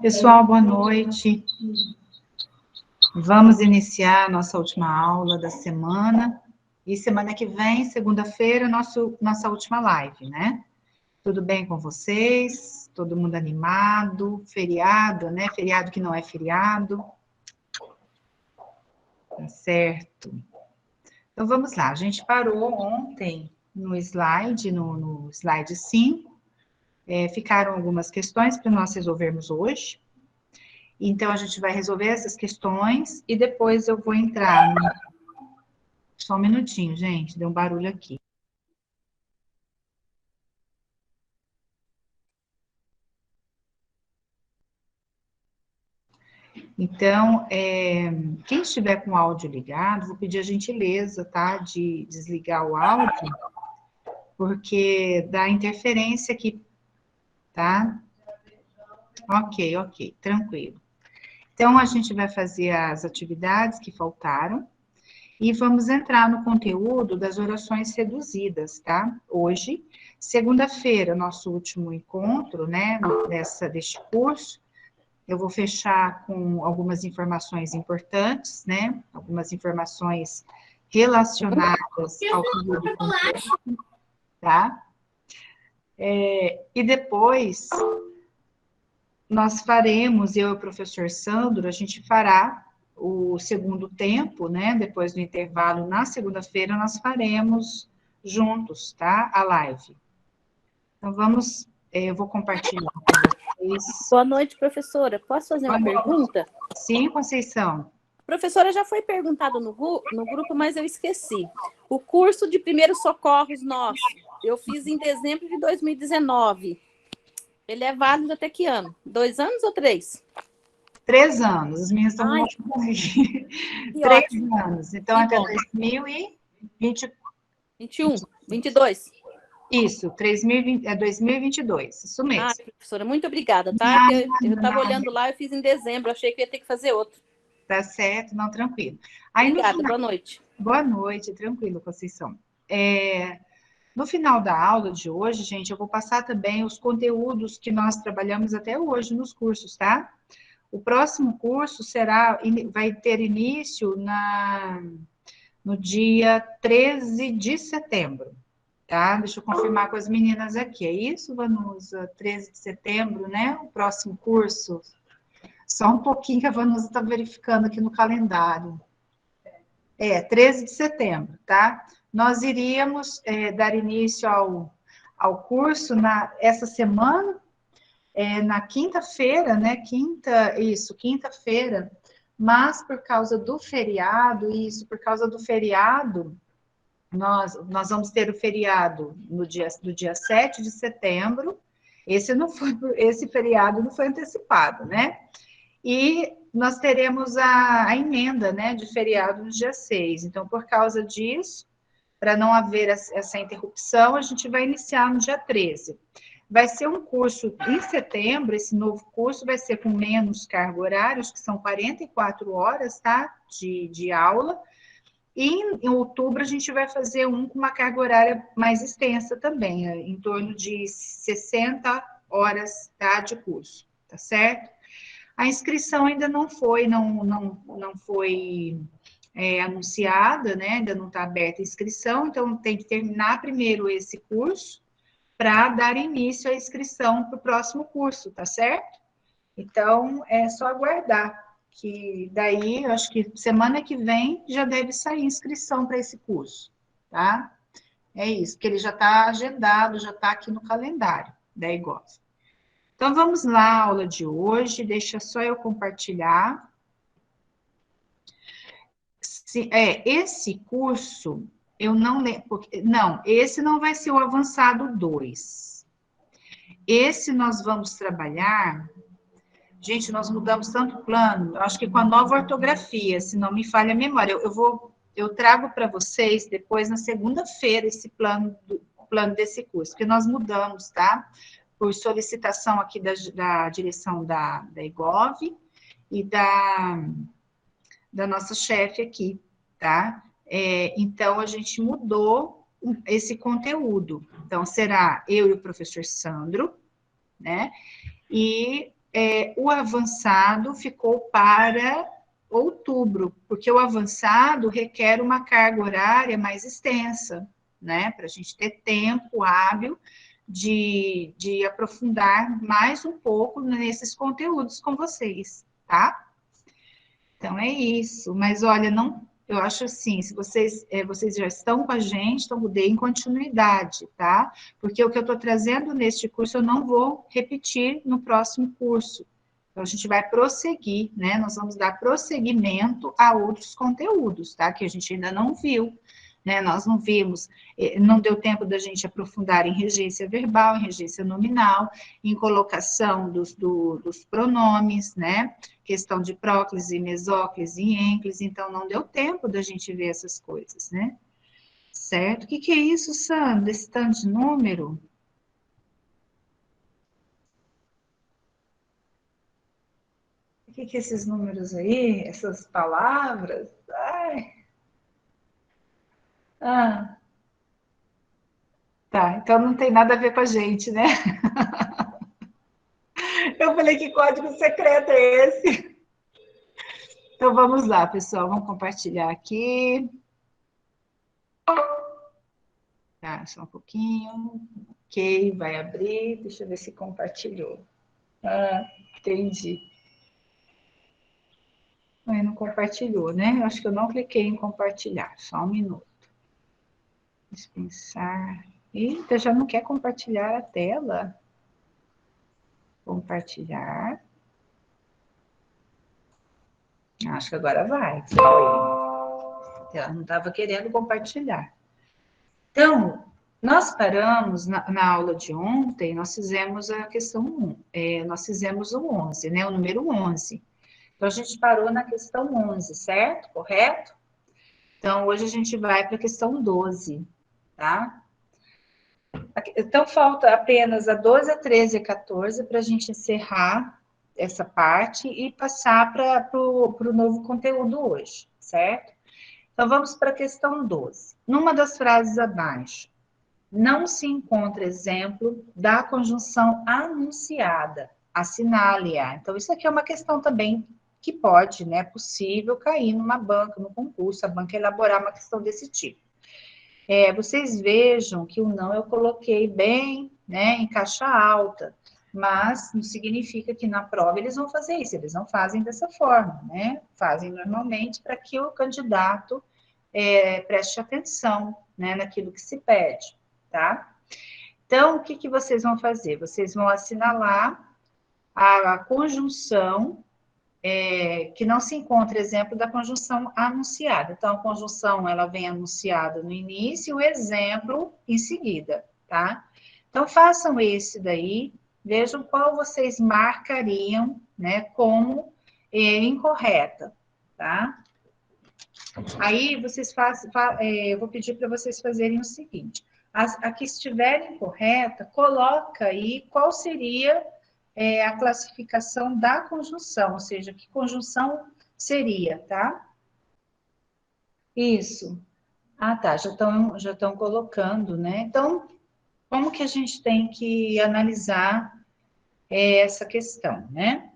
Pessoal, boa noite. Vamos iniciar a nossa última aula da semana. E semana que vem, segunda-feira, nossa última live, né? Tudo bem com vocês? Todo mundo animado? Feriado, né? Feriado que não é feriado. Tá certo. Então, vamos lá. A gente parou ontem no slide 5. Ficaram algumas questões para nós resolvermos hoje. Então, a gente vai resolver essas questões e depois eu vou entrar. Só um minutinho, gente, deu um barulho aqui. Então, quem estiver com o áudio ligado, vou pedir a gentileza, tá? De desligar o áudio, porque dá interferência aqui, tá? Ok, tranquilo. Então, a gente vai fazer as atividades que faltaram e vamos entrar no conteúdo das orações reduzidas, tá? Hoje, segunda-feira, nosso último encontro, né, deste curso, eu vou fechar com algumas informações importantes, né? Algumas informações relacionadas ao período complexo, tá? E depois, nós faremos, eu e o professor Sandro, a gente fará o segundo tempo, né? Depois do intervalo, na segunda-feira, nós faremos juntos, tá? A live. Então, eu vou compartilhar com vocês. Boa noite, professora. Posso fazer uma pergunta? Sim, Conceição. Professora, já foi perguntado no grupo, mas eu esqueci. O curso de primeiros socorros nosso, eu fiz em dezembro de 2019. Ele é válido até que ano? 2 anos ou 3? 3 anos. As minhas estão no último aqui. 3 anos. Então, até 2020... 21, 22. Isso, 2022, isso mesmo. Professora, muito obrigada, tá? Eu estava olhando lá, eu fiz em dezembro, achei que ia ter que fazer outro. Tá certo, não, tranquilo. Obrigada, boa noite. Boa noite, tranquilo, Conceição. No final da aula de hoje, gente, eu vou passar também os conteúdos que nós trabalhamos até hoje nos cursos, tá? O próximo curso vai ter início no dia 13 de setembro. Tá? Deixa eu confirmar com as meninas aqui. É isso, Vanusa? 13 de setembro, né? O próximo curso. Só um pouquinho que a Vanusa está verificando aqui no calendário. 13 de setembro, tá? Nós iríamos dar início ao curso essa semana, na quinta-feira, né? Quinta-feira. Mas por causa do feriado, nós vamos ter o feriado do dia 7 de setembro. Esse feriado não foi antecipado, né? E nós teremos a emenda, né, de feriado no dia 6. Então, por causa disso, para não haver essa interrupção, a gente vai iniciar no dia 13. Vai ser um curso em setembro, esse novo curso vai ser com menos carga horária, que são 44 horas, tá, de aula. E em outubro a gente vai fazer com uma carga horária mais extensa também, em torno de 60 horas, tá, de curso, tá certo? A inscrição ainda não foi anunciada, né? Ainda não está aberta a inscrição, então tem que terminar primeiro esse curso para dar início à inscrição para o próximo curso, tá certo? Então, é só aguardar, que daí, eu acho que semana que vem já deve sair inscrição para esse curso, tá? É isso, que ele já está agendado, já está aqui no calendário da IGOV. Então, vamos lá, a aula de hoje, deixa só eu compartilhar. Esse curso, eu não lembro, não, esse não vai ser o avançado 2. Esse nós vamos trabalhar, gente, nós mudamos tanto plano, acho que com a nova ortografia, se não me falha a memória, eu trago para vocês depois, na segunda-feira, esse plano desse curso, porque nós mudamos, tá? Por solicitação aqui da direção da IGOV e da nossa chefe aqui, tá? Então, a gente mudou esse conteúdo. Então, será eu e o professor Sandro, né? E o avançado ficou para outubro, porque o avançado requer uma carga horária mais extensa, né? Para a gente ter tempo hábil de aprofundar mais um pouco nesses conteúdos com vocês, tá? Então é isso. Mas olha, não, eu acho assim, se vocês já estão com a gente, então deem continuidade, tá? Porque o que eu estou trazendo neste curso eu não vou repetir no próximo curso. Então, a gente vai prosseguir, né? Nós vamos dar prosseguimento a outros conteúdos, tá? Que a gente ainda não viu, né? Nós não vimos, não deu tempo da gente aprofundar em regência verbal, em regência nominal, em colocação dos pronomes, né? Questão de próclise, mesóclise e ênclise, então não deu tempo da gente ver essas coisas, né? Certo? O que é isso, Sandra? Esse tanto de número? O que esses números aí? Essas palavras? Ai. Ah, tá. Então não tem nada a ver com a gente, né? Eu falei, que código secreto é esse? Então vamos lá, pessoal. Vamos compartilhar aqui. Tá, só um pouquinho. Ok, vai abrir. Deixa eu ver se compartilhou. Ah, entendi. Mas não compartilhou, né? Eu acho que eu não cliquei em compartilhar. Só um minuto. Dispensar. Eita, já não quer compartilhar a tela? Compartilhar. Acho que agora vai. Foi. Ela não estava querendo compartilhar. Então, nós paramos na aula de ontem, nós fizemos a questão 1, nós fizemos o 11, né? O número 11. Então, a gente parou na questão 11, certo? Correto? Então, hoje a gente vai para a questão 12, tá? Então, falta apenas a 12, a 13 e a 14 para a gente encerrar essa parte e passar para o novo conteúdo hoje, certo? Então, vamos para a questão 12. Numa das frases abaixo, não se encontra exemplo da conjunção anunciada, assinale-a. Então, isso aqui é uma questão também que pode, né, possível cair numa banca, no concurso, a banca elaborar uma questão desse tipo. Vocês vejam que o não eu coloquei bem, né, em caixa alta, mas não significa que na prova eles vão fazer isso, eles não fazem dessa forma, né? Fazem normalmente para que o candidato preste atenção, né, naquilo que se pede, tá? Então, o que vocês vão fazer? Vocês vão assinalar a conjunção que não se encontra exemplo da conjunção anunciada. Então, a conjunção, ela vem anunciada no início e o exemplo em seguida, tá? Então, façam esse daí, vejam qual vocês marcariam, né, como incorreta, tá? Aí, vocês eu vou pedir para vocês fazerem o seguinte, a que estiver incorreta, coloca aí qual seria a classificação da conjunção, ou seja, que conjunção seria, tá? Isso. Ah, tá, já estão colocando, né? Então, como que a gente tem que analisar essa questão, né?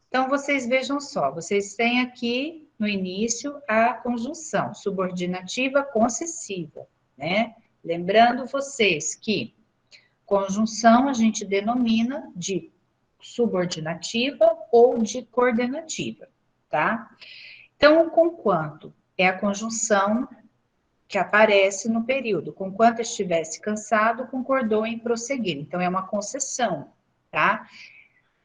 Então, vocês vejam só, vocês têm aqui no início a conjunção subordinativa concessiva, né? Lembrando vocês que conjunção a gente denomina de subordinativa ou de coordenativa, tá? Então, o conquanto é a conjunção que aparece no período. Conquanto estivesse cansado, concordou em prosseguir. Então, é uma concessão, tá?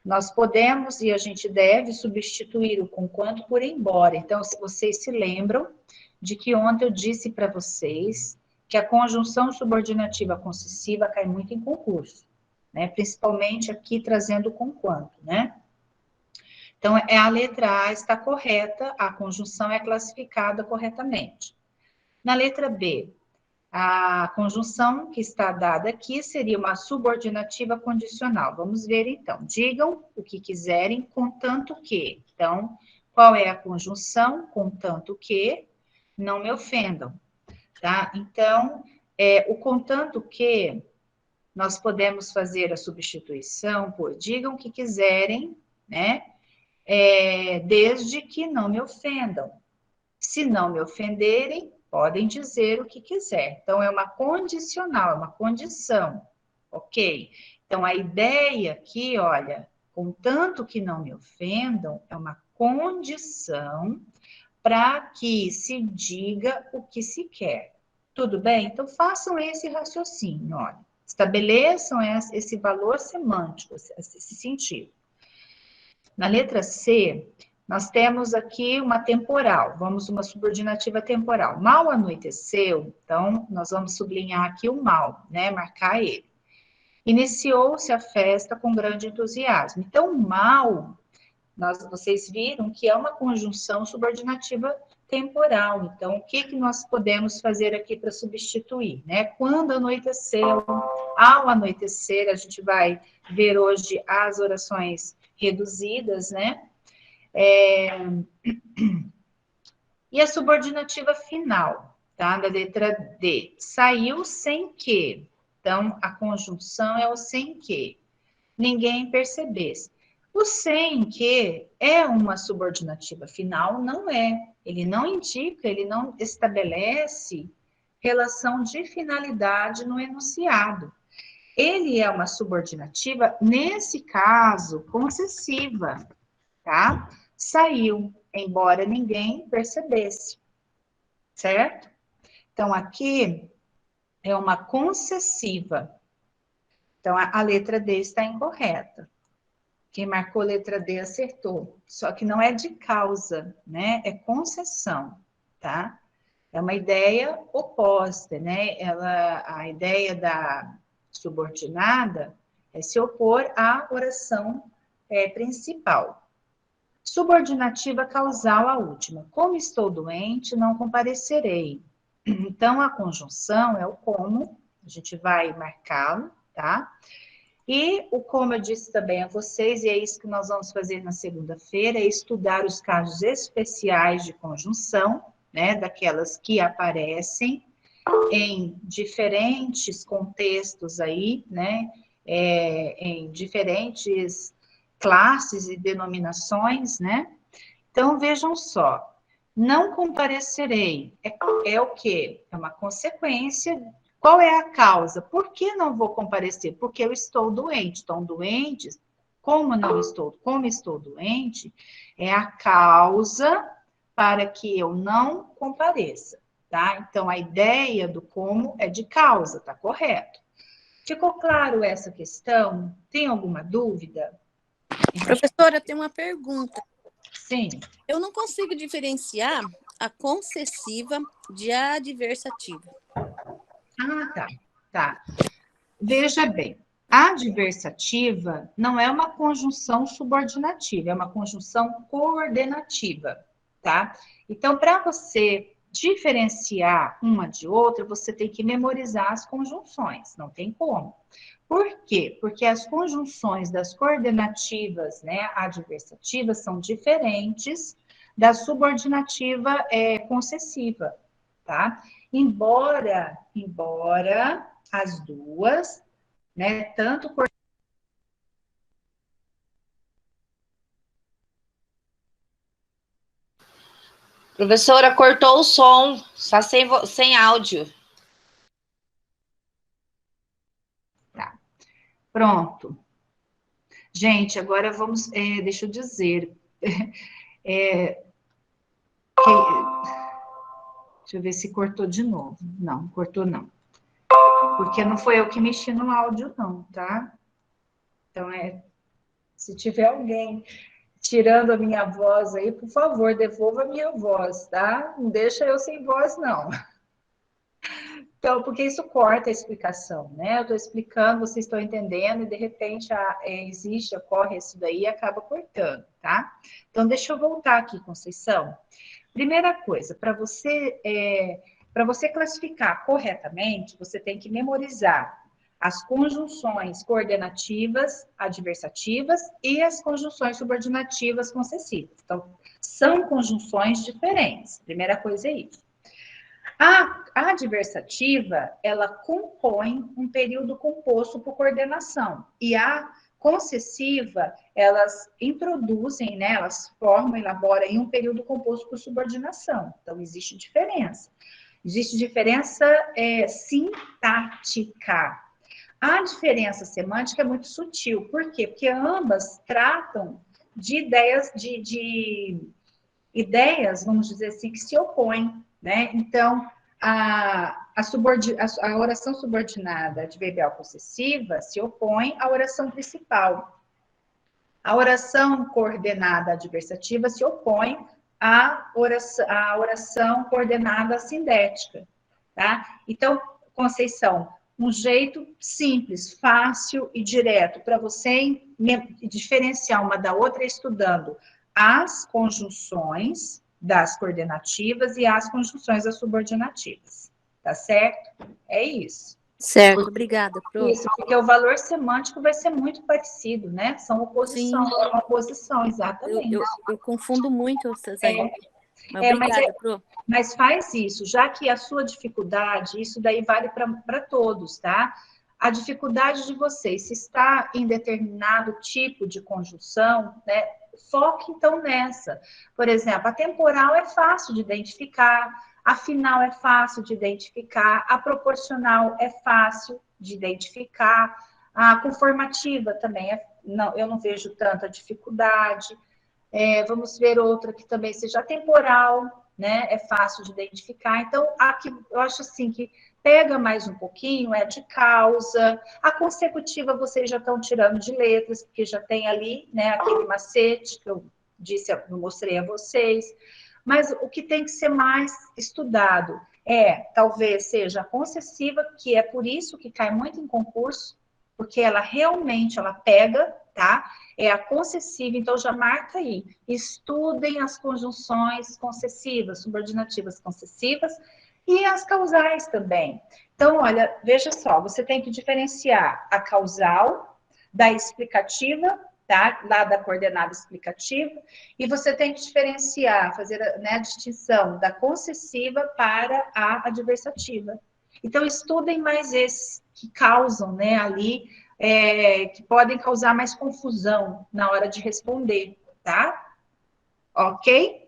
Nós podemos e a gente deve substituir o conquanto por embora. Então, se vocês se lembram de que ontem eu disse para vocês que a conjunção subordinativa concessiva cai muito em concurso, né? Principalmente aqui trazendo o conquanto, né? Então, a letra A está correta, a conjunção é classificada corretamente. Na letra B, a conjunção que está dada aqui seria uma subordinativa condicional. Vamos ver, então. Digam o que quiserem, contanto que. Então, qual é a conjunção? Contanto que não me ofendam, tá? Então, o contanto que nós podemos fazer a substituição por digam o que quiserem, né? Desde que não me ofendam. Se não me ofenderem, podem dizer o que quiser. Então, é uma condicional, é uma condição, ok? Então, a ideia aqui, olha, contanto que não me ofendam, é uma condição para que se diga o que se quer. Tudo bem? Então, façam esse raciocínio, olha. Estabeleçam esse valor semântico, esse sentido. Na letra C, nós temos aqui uma temporal, vamos uma subordinativa temporal. Mal anoiteceu, então nós vamos sublinhar aqui o mal, né? Marcar ele. Iniciou-se a festa com grande entusiasmo. Então, mal, vocês viram que é uma conjunção subordinativa temporal. Então, o que nós podemos fazer aqui para substituir, né? Quando anoiteceu, ao anoitecer, a gente vai ver hoje as orações reduzidas, né? E a subordinativa final, tá? Da letra D. Saiu sem que. Então, a conjunção é o sem que. Ninguém percebesse. O sem que é uma subordinativa final? Não é. Ele não indica, ele não estabelece relação de finalidade no enunciado. Ele é uma subordinativa, nesse caso, concessiva, tá? Saiu, embora ninguém percebesse, certo? Então, aqui é uma concessiva. Então, a letra D está incorreta. Quem marcou a letra D acertou. Só que não é de causa, né? É concessão, tá? É uma ideia oposta, né? A ideia da subordinada é se opor à oração principal. Subordinativa causal, a última. Como estou doente, não comparecerei. Então, a conjunção é o como, a gente vai marcá-lo, tá? E o como eu disse também a vocês, e é isso que nós vamos fazer na segunda-feira, é estudar os casos especiais de conjunção, né? Daquelas que aparecem em diferentes contextos aí, né? Em diferentes classes e denominações, né? Então, vejam só, não comparecerei é o quê? É uma consequência. Qual é a causa? Por que não vou comparecer? Porque eu estou doente. Estão doentes? Como estou doente, é a causa para que eu não compareça, tá? Então, a ideia do como é de causa, tá correto? Ficou claro essa questão? Tem alguma dúvida? Professora, eu tenho uma pergunta. Sim. Eu não consigo diferenciar a concessiva de adversativa. Ah, tá. Veja bem, a adversativa não é uma conjunção subordinativa, é uma conjunção coordenativa, tá? Então, para você diferenciar uma de outra, você tem que memorizar as conjunções, não tem como. Por quê? Porque as conjunções das coordenativas, né, adversativas, são diferentes da subordinativa concessiva, tá? Embora as duas, né, tanto por... Professora, cortou o som, está sem áudio. Tá. Pronto. Gente, agora vamos, deixa eu dizer, deixa eu ver se cortou de novo. Não, cortou não. Porque não foi eu que mexi no áudio não, tá? Então, se tiver alguém tirando a minha voz aí, por favor, devolva a minha voz, tá? Não deixa eu sem voz, não. Então, porque isso corta a explicação, né? Eu estou explicando, vocês estão entendendo, e de repente ocorre isso daí e acaba cortando, tá? Então, deixa eu voltar aqui, Conceição. Primeira coisa, para você classificar corretamente, você tem que memorizar as conjunções coordenativas, adversativas e as conjunções subordinativas concessivas. Então, são conjunções diferentes. Primeira coisa é isso. A adversativa, ela compõe um período composto por coordenação. E a Concessiva, elas introduzem, né, elas formam, elaboram em um período composto por subordinação. Então, existe diferença. Existe diferença sintática. A diferença semântica é muito sutil. Por quê? Porque ambas tratam de ideias, vamos dizer assim, que se opõem, né? Então, a oração subordinada adverbial possessiva se opõe à oração principal. A oração coordenada adversativa se opõe à oração coordenada sindética, tá? Então, Conceição, um jeito simples, fácil e direto para você diferenciar uma da outra é estudando as conjunções das coordenativas e as conjunções das subordinativas, tá certo? É isso. Certo, obrigada, Pro. Isso, porque o valor semântico vai ser muito parecido, né? São oposição, exatamente. Eu confundo muito, Cesarinho. Mas obrigada, Pro. Mas faz isso, já que a sua dificuldade, isso daí vale para todos, tá? A dificuldade de vocês, se está em determinado tipo de conjunção, né? Foque então nessa. Por exemplo, a temporal é fácil de identificar, a final é fácil de identificar, a proporcional é fácil de identificar, a conformativa também eu não vejo tanta dificuldade. Vamos ver outra que também seja temporal, né? É fácil de identificar. Então, aqui eu acho assim que pega mais um pouquinho, é de causa. A consecutiva vocês já estão tirando de letras, porque já tem ali, né, aquele macete que eu mostrei a vocês. Mas o que tem que ser mais estudado talvez seja a concessiva, que é por isso que cai muito em concurso, porque ela realmente pega, tá? É a concessiva, então já marca aí. Estudem as conjunções concessivas, subordinativas concessivas e as causais também. Então, olha, veja só, você tem que diferenciar a causal da explicativa, tá? Lá da coordenada explicativa, e você tem que diferenciar, fazer, né, a distinção da concessiva para a adversativa. Então, estudem mais esses que causam, né, ali, que podem causar mais confusão na hora de responder, tá? Ok?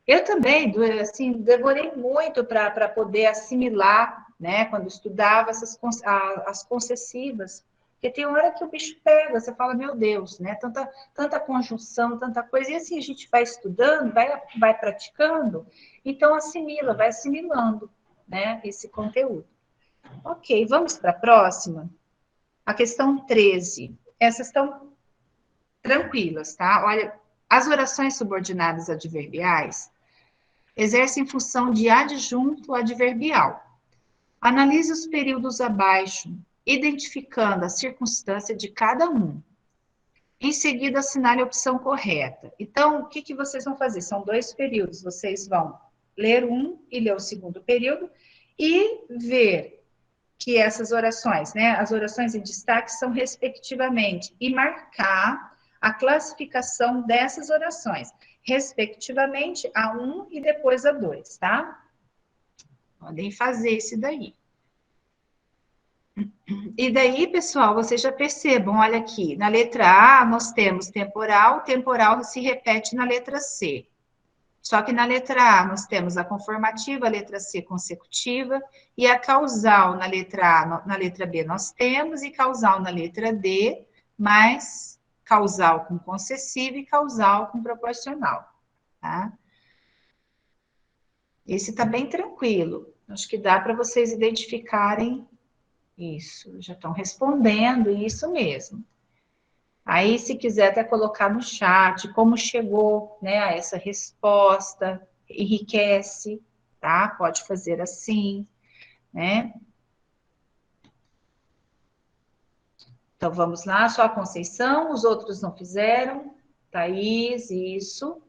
Eu também, assim, demorei muito para poder assimilar, né, quando estudava as concessivas, porque tem hora que o bicho pega, você fala, meu Deus, né, tanta conjunção, tanta coisa, e assim a gente vai estudando, vai praticando, então vai assimilando, né, esse conteúdo. Ok, vamos para a próxima. A questão 13. Essas estão tranquilas, tá? Olha, as orações subordinadas adverbiais exercem função de adjunto adverbial. Analise os períodos abaixo, identificando a circunstância de cada um. Em seguida, assinale a opção correta. Então, o que vocês vão fazer? São 2 períodos. Vocês vão ler um e ler o segundo período e ver que essas orações, né, as orações em destaque são respectivamente, e marcar a classificação dessas orações, respectivamente a 1 e depois a 2, tá? Podem fazer isso daí. E daí, pessoal, vocês já percebam, olha aqui, na letra A nós temos temporal se repete na letra C. Só que na letra A nós temos a conformativa, a letra C consecutiva, e a causal na letra A, na letra B nós temos, e causal na letra D, mais causal com concessiva e causal com proporcional, tá? Esse está bem tranquilo, acho que dá para vocês identificarem isso, já estão respondendo, isso mesmo. Aí, se quiser até colocar no chat como chegou, né, a essa resposta, enriquece, tá? Pode fazer assim, né? Então, vamos lá, só a Conceição, os outros não fizeram. Thaís, isso.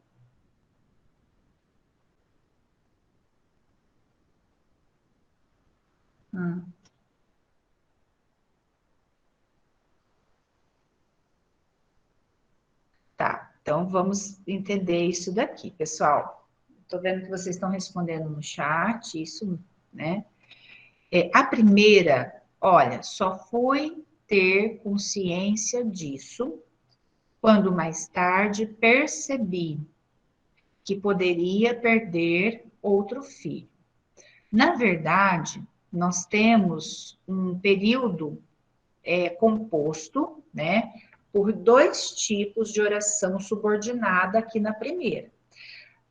Tá, então vamos entender isso daqui, pessoal. Estou vendo que vocês estão respondendo no chat, isso, né? A primeira, olha, só fui ter consciência disso, quando mais tarde percebi que poderia perder outro filho. Na verdade, nós temos um período composto, né, por 2 tipos de oração subordinada aqui na primeira.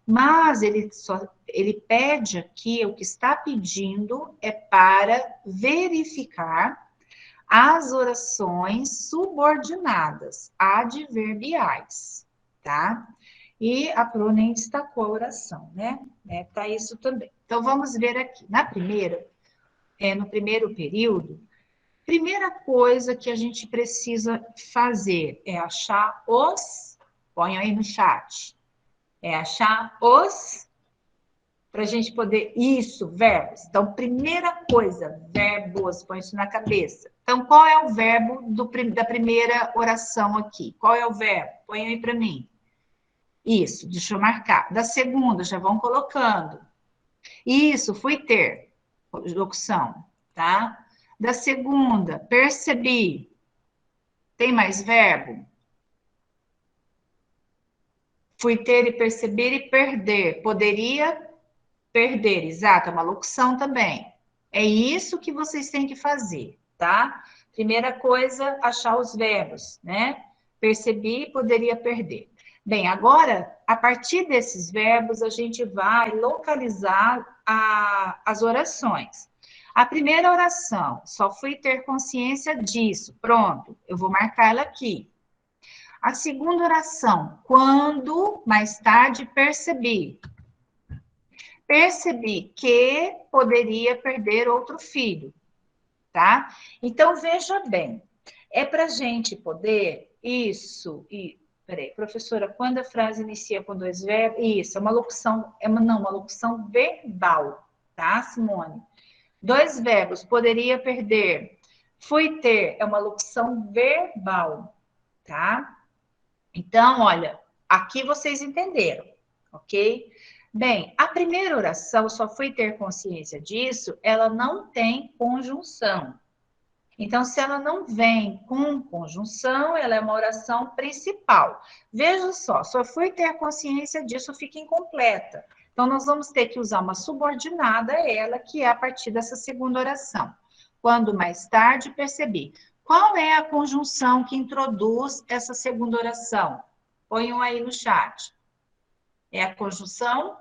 Mas ele pede aqui, o que está pedindo é para verificar as orações subordinadas, adverbiais, tá? E a Pro nem destacou a oração, né? Tá isso também. Então, vamos ver aqui. No primeiro período, primeira coisa que a gente precisa fazer é achar põe aí no chat, achar para a gente poder, verbos. Então, primeira coisa, verbos, põe isso na cabeça. Então, qual é o verbo da primeira oração aqui? Qual é o verbo? Põe aí para mim. Isso, deixa eu marcar. Da segunda, já vão colocando. Isso, fui ter, locução, tá? Da segunda, percebi. Tem mais verbo? Fui ter e perceber e perder. Poderia perder, exato, é uma locução também. É isso que vocês têm que fazer, tá? Primeira coisa, achar os verbos, né? Percebi, poderia perder. Bem, agora, a partir desses verbos, a gente vai localizar as orações. A primeira oração, só fui ter consciência disso. Pronto, eu vou marcar ela aqui. A segunda oração, quando mais tarde percebi. Percebi que poderia perder outro filho, tá? Então, veja bem, é para a gente poder, peraí, professora, quando a frase inicia com 2 verbos, isso, é uma locução, uma locução verbal, tá, Simone? 2 verbos, poderia perder, fui ter, é uma locução verbal, tá? Então, olha, aqui vocês entenderam, ok? Bem, a primeira oração, só fui ter consciência disso, ela não tem conjunção. Então, se ela não vem com conjunção, ela é uma oração principal. Veja só fui ter consciência disso, fica incompleta. Então, nós vamos ter que usar uma subordinada a ela, que é a partir dessa segunda oração. Quando mais tarde percebi. Qual é a conjunção que introduz essa segunda oração? Ponham aí no chat. É a conjunção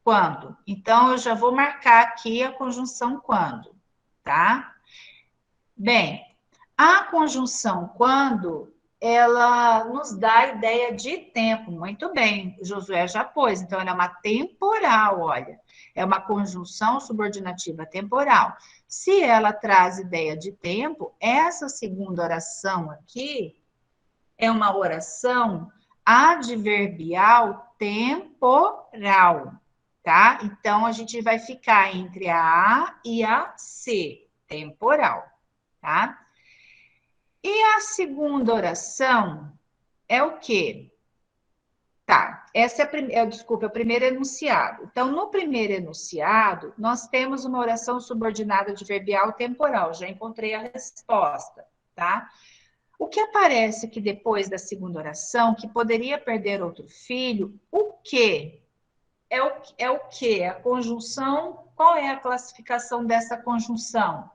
quando. Então, eu já vou marcar aqui a conjunção quando, tá? Bem, a conjunção quando, ela nos dá a ideia de tempo. Muito bem, o Josué já pôs. Então, ela é uma temporal, olha. É uma conjunção subordinativa temporal. Se ela traz ideia de tempo, essa segunda oração aqui é uma oração adverbial temporal, tá? Então, a gente vai ficar entre a A e a C, temporal, tá? E a segunda oração é o quê? Tá, essa é o primeiro enunciado. Então, no primeiro enunciado, nós temos uma oração subordinada adverbial temporal. Já encontrei a resposta, tá? O que aparece aqui depois da segunda oração, que poderia perder outro filho, o quê? É o quê? A conjunção, qual é a classificação dessa conjunção?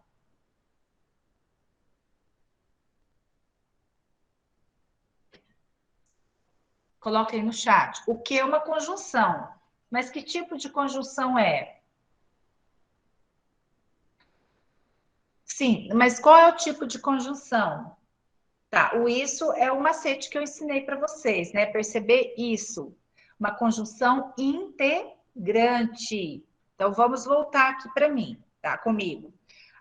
Coloca aí no chat. O que é uma conjunção? Mas que tipo de conjunção é? Sim, mas qual é o tipo de conjunção? Tá, o isso é o macete que eu ensinei para vocês, né? Perceber isso. Uma conjunção integrante. Então, vamos voltar aqui para mim, tá? Comigo.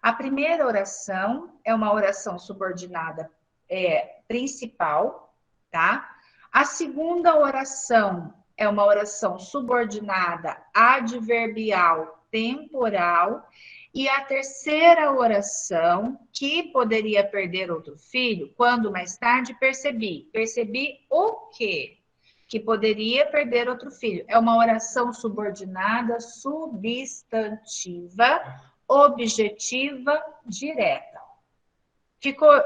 A primeira oração é uma oração subordinada principal, tá? A segunda oração é uma oração subordinada adverbial temporal. E a terceira oração, que poderia perder outro filho, quando mais tarde percebi. Percebi o quê? Que poderia perder outro filho. É uma oração subordinada, substantiva, objetiva, direta.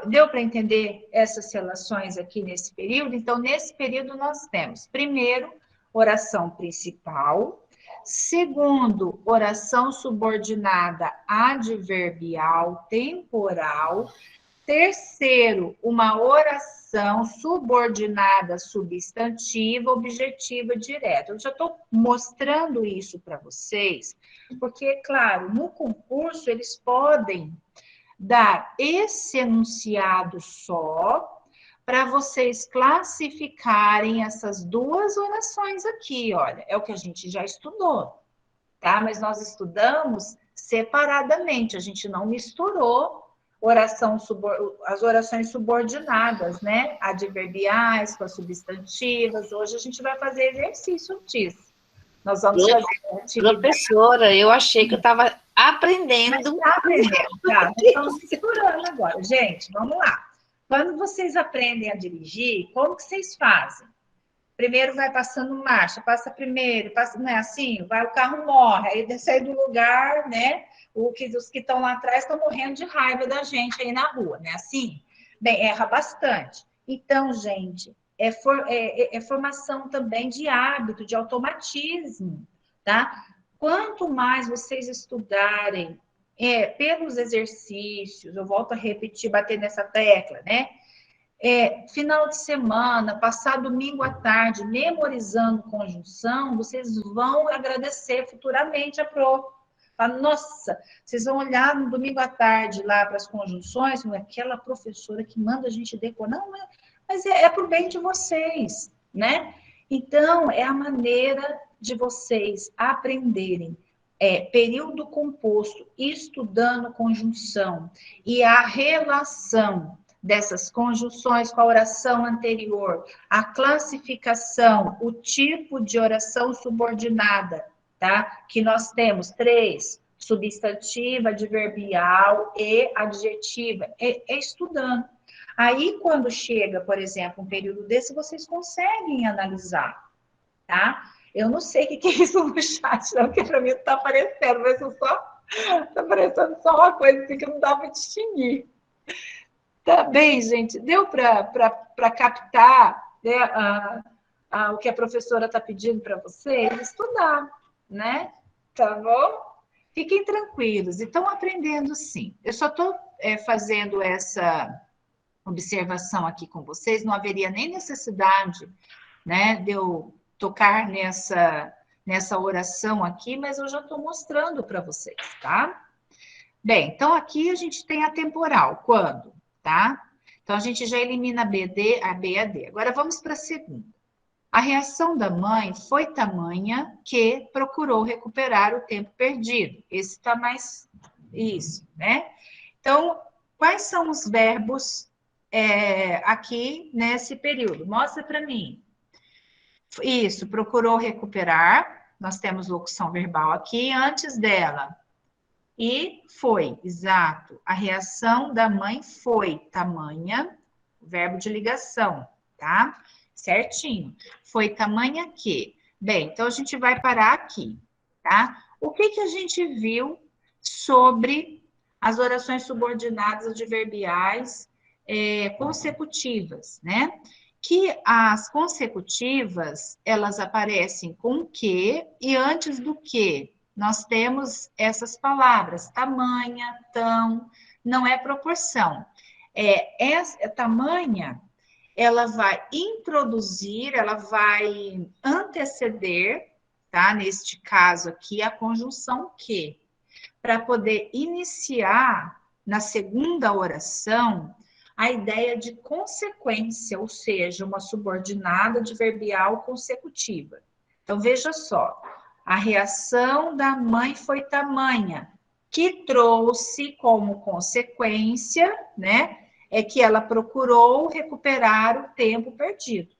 Deu para entender essas relações aqui nesse período? Então, nesse período, nós temos, primeiro, oração principal. Segundo, oração subordinada adverbial temporal. Terceiro, uma oração subordinada substantiva, objetiva, direta. Eu já estou mostrando isso para vocês, porque, claro, no concurso eles podem dar esse enunciado só para vocês classificarem essas duas orações aqui, olha, é o que a gente já estudou, tá? Mas nós estudamos separadamente, a gente não misturou as orações subordinadas, né? Adverbiais com as substantivas. Hoje a gente vai fazer exercício disso. Nós vamos fazer atividade. Professora, eu achei que eu estava aprendendo. Está aprendendo, tá? Nós estamos misturando agora. Gente, vamos lá. Quando vocês aprendem a dirigir, como que vocês fazem? Primeiro vai passando marcha, passa primeiro, passa, não é assim? Vai, o carro morre, aí sai do lugar, né? Os que estão lá atrás estão morrendo de raiva da gente aí na rua, né? Assim? Bem, erra bastante. Então, gente, é formação também de hábito, de automatismo, tá? Quanto mais vocês estudarem pelos exercícios, eu volto a repetir, bater nessa tecla, né? Final de semana, passar domingo à tarde, memorizando conjunção, vocês vão agradecer futuramente a prof. Nossa, vocês vão olhar no domingo à tarde lá para as conjunções, aquela professora que manda a gente decorar. Não, mas é para o bem de vocês, né? Então, é a maneira de vocês aprenderem período composto, estudando conjunção e a relação dessas conjunções com a oração anterior, a classificação, o tipo de oração subordinada, tá? Que nós temos 3, substantiva, adverbial e adjetiva, estudando. Aí, quando chega, por exemplo, um período desse, vocês conseguem analisar, tá? Eu não sei o que é isso no chat, não, porque para mim não está aparecendo, mas está aparecendo só uma coisa assim que não dá para distinguir. Tá bem, gente, deu para captar, né, o que a professora está pedindo para vocês? Estudar, né? Tá bom? Fiquem tranquilos, e estão aprendendo sim. Eu só estou fazendo essa observação aqui com vocês, não haveria nem necessidade, né, de eu tocar nessa oração aqui, mas eu já estou mostrando para vocês, tá? Bem, então aqui a gente tem a temporal, quando? Tá? Então, a gente já elimina a B e a D. Agora, vamos para a segunda. A reação da mãe foi tamanha que procurou recuperar o tempo perdido. Esse está mais... Isso, né? Então, quais são os verbos aqui nesse período? Mostra para mim. Isso, procurou recuperar. Nós temos locução verbal aqui. Antes dela... E foi, exato. A reação da mãe foi tamanha, verbo de ligação, tá? Certinho. Foi tamanha que. Bem, então a gente vai parar aqui, tá? O que a gente viu sobre as orações subordinadas adverbiais consecutivas, né? Que as consecutivas, elas aparecem com que e antes do que. Nós temos essas palavras, tamanha, tão, não é proporção. Tamanha, ela vai introduzir, ela vai anteceder, tá? Neste caso aqui, a conjunção que, para poder iniciar na segunda oração a ideia de consequência, ou seja, uma subordinada adverbial consecutiva. Então, veja só. A reação da mãe foi tamanha, que trouxe como consequência, né, que ela procurou recuperar o tempo perdido.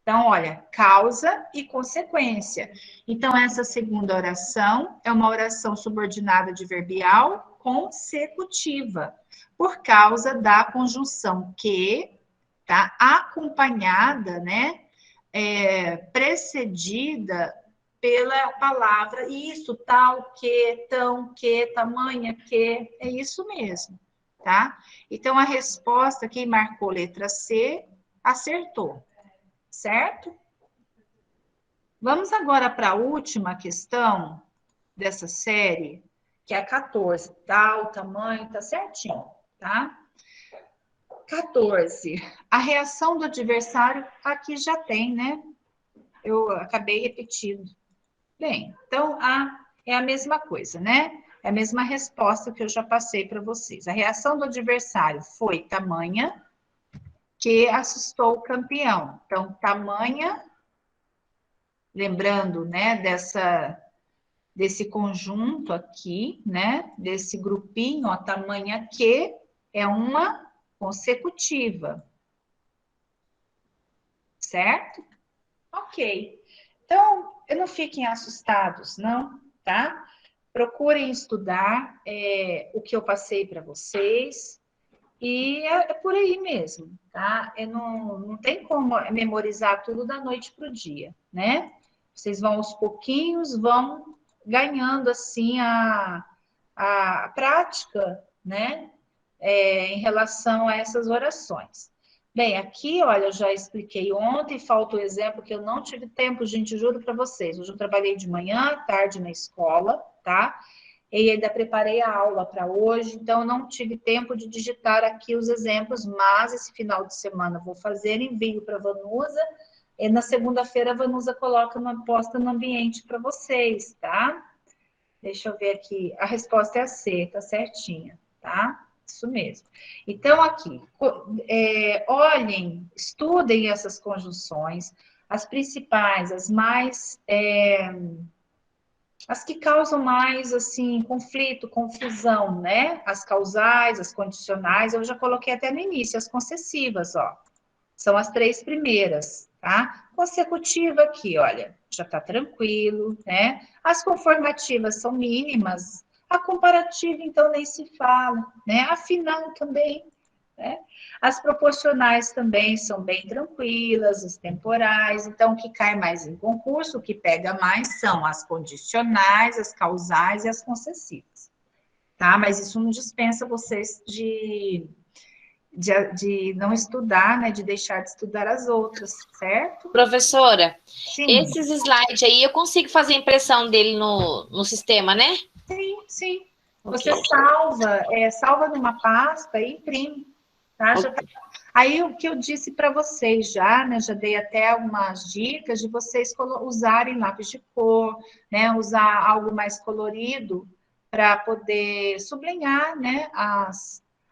Então, olha, causa e consequência. Então, essa segunda oração é uma oração subordinada adverbial consecutiva, por causa da conjunção que, tá, acompanhada, né, precedida pela palavra isso, tal, que, tão, que, tamanha, que, é isso mesmo, tá? Então, a resposta, quem marcou letra C, acertou, certo? Vamos agora para a última questão dessa série, que é a 14, tá? O tamanho tá certinho, tá? 14. A reação do adversário aqui já tem, né? Eu acabei repetindo. Bem, então é a mesma coisa, né? É a mesma resposta que eu já passei para vocês. A reação do adversário foi tamanha que assustou o campeão. Então, tamanha, lembrando, né, desse conjunto aqui, né, desse grupinho, ó, tamanha que é uma consecutiva, certo? Ok. Então, não fiquem assustados, não, tá? Procurem estudar o que eu passei para vocês e é por aí mesmo, tá? Não tem como memorizar tudo da noite para o dia, né? Vocês vão aos pouquinhos, vão ganhando assim a prática, né? Em relação a essas orações. Bem, aqui, olha, eu já expliquei ontem, falta o exemplo que eu não tive tempo, gente, juro para vocês. Hoje eu trabalhei de manhã, à tarde na escola, tá? E ainda preparei a aula para hoje, então não tive tempo de digitar aqui os exemplos, mas esse final de semana vou fazer, envio para a Vanusa, e na segunda-feira a Vanusa coloca uma posta no ambiente para vocês, tá? Deixa eu ver aqui, a resposta é a C, tá certinha, tá? Isso mesmo. Então, aqui, olhem, estudem essas conjunções, as principais, as mais, as que causam mais, assim, conflito, confusão, né? As causais, as condicionais, eu já coloquei até no início, as concessivas, ó. São as 3 primeiras, tá? Consecutiva aqui, olha, já tá tranquilo, né? As conformativas são mínimas, a comparativa, então, nem se fala, né? A final também, né? As proporcionais também são bem tranquilas, os temporais, então, o que cai mais em concurso, o que pega mais são as condicionais, as causais e as concessivas, tá? Mas isso não dispensa vocês de não estudar, né, de deixar de estudar as outras, certo? Professora, Sim. Esses slides aí, eu consigo fazer a impressão dele no sistema, né? Sim, sim. Okay. Você salva numa pasta e imprime, tá? Okay. Já tá. Aí, o que eu disse para vocês já, né, já dei até algumas dicas de vocês usarem lápis de cor, né, usar algo mais colorido para poder sublinhar, né,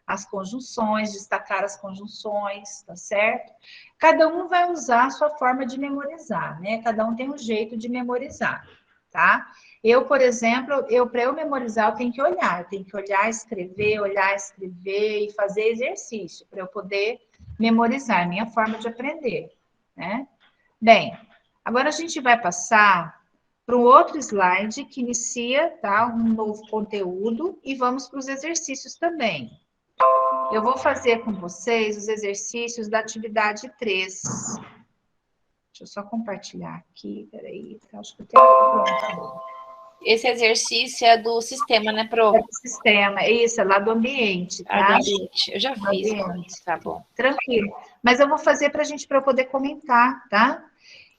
as conjunções, destacar as conjunções, tá certo? Cada um vai usar a sua forma de memorizar, né? Cada um tem um jeito de memorizar, tá? Eu, por exemplo, para eu memorizar, eu tenho que olhar, escrever e fazer exercício para eu poder memorizar, minha forma de aprender, né? Bem, agora a gente vai passar para um outro slide que inicia, tá? Um novo conteúdo e vamos para os exercícios também. Eu vou fazer com vocês os exercícios da atividade 3. Deixa eu só compartilhar aqui, peraí, acho que eu tenho pronto. Esse exercício é do sistema, né, Pro? É do sistema, isso, é lá do ambiente, tá? Do ambiente, eu já fiz. Tá bom. Tranquilo. Mas eu vou fazer para eu poder comentar, tá?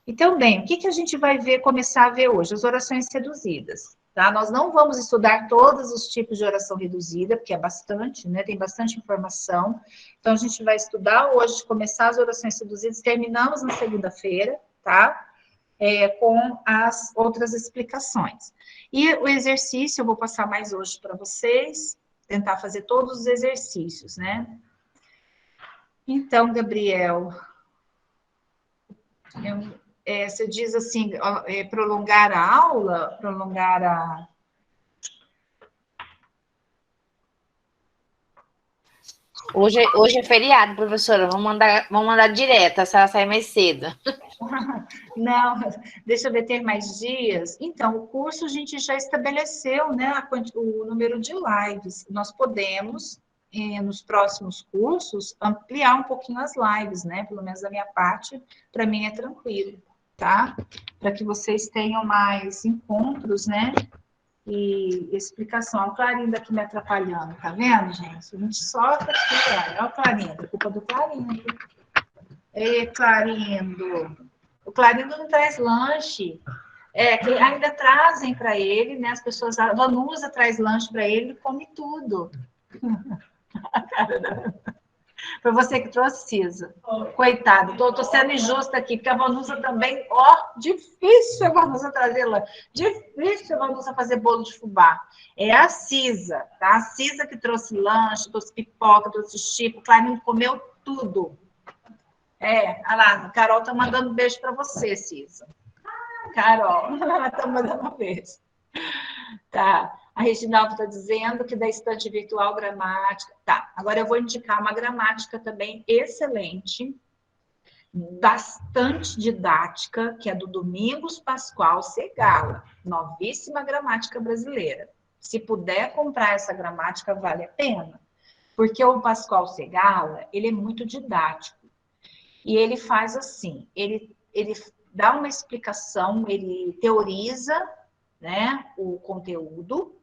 Então, bem, o que a gente vai começar a ver hoje? As orações reduzidas, tá? Nós não vamos estudar todos os tipos de oração reduzida, porque é bastante, né? Tem bastante informação. Então, a gente vai estudar hoje, começar as orações reduzidas, terminamos na segunda-feira, tá? Com as outras explicações. E o exercício, eu vou passar mais hoje para vocês, tentar fazer todos os exercícios, né? Então, Gabriel, você diz assim, prolongar a aula, prolongar a... Hoje é feriado, professora. Vamos mandar direto, a senhora sai mais cedo. Não, deixa eu ver, ter mais dias. Então, o curso a gente já estabeleceu, né, o número de lives. Nós podemos, nos próximos cursos, ampliar um pouquinho as lives, né? Pelo menos da minha parte, para mim é tranquilo, tá? Para que vocês tenham mais encontros, né? e explicação. Olha o Clarindo aqui me atrapalhando, tá vendo, gente? A gente solta aqui, olha o Clarindo, culpa do Clarindo. Ei, Clarindo. O Clarindo não traz lanche. Que ainda trazem para ele, né? As pessoas, a Vanusa traz lanche para ele, ele come tudo. Foi você que trouxe, Cisa. Coitado, tô sendo injusta aqui, porque a Vanusa também, difícil a Vanusa trazer lanche. Difícil a Vanusa fazer bolo de fubá. É a Cisa, tá? A Cisa que trouxe lanche, trouxe pipoca, trouxe chip, o Clarindo comeu tudo. Olha lá, a Carol tá mandando um beijo para você, Cisa. Carol, ela tá mandando um beijo. Tá. A Reginaldo está dizendo que da estante virtual gramática. Tá, agora eu vou indicar uma gramática também excelente, bastante didática, que é do Domingos Pascoal Segala, novíssima gramática brasileira. Se puder comprar essa gramática, vale a pena. Porque o Pascoal Segala, ele é muito didático. E ele faz assim, ele dá uma explicação, ele teoriza, né, o conteúdo,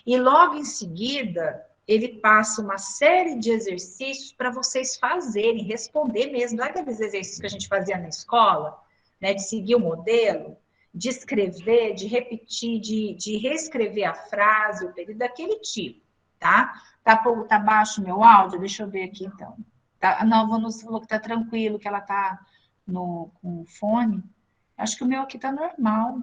e logo em seguida, ele passa uma série de exercícios para vocês fazerem, responder mesmo. Não é aqueles exercícios que a gente fazia na escola, né, de seguir o modelo, de escrever, de repetir, de reescrever a frase, o período, daquele tipo, tá? Tá baixo o meu áudio? Deixa eu ver aqui, então. Tá, não, a Vanusa falou que tá tranquilo, que ela tá com o fone. Acho que o meu aqui tá normal.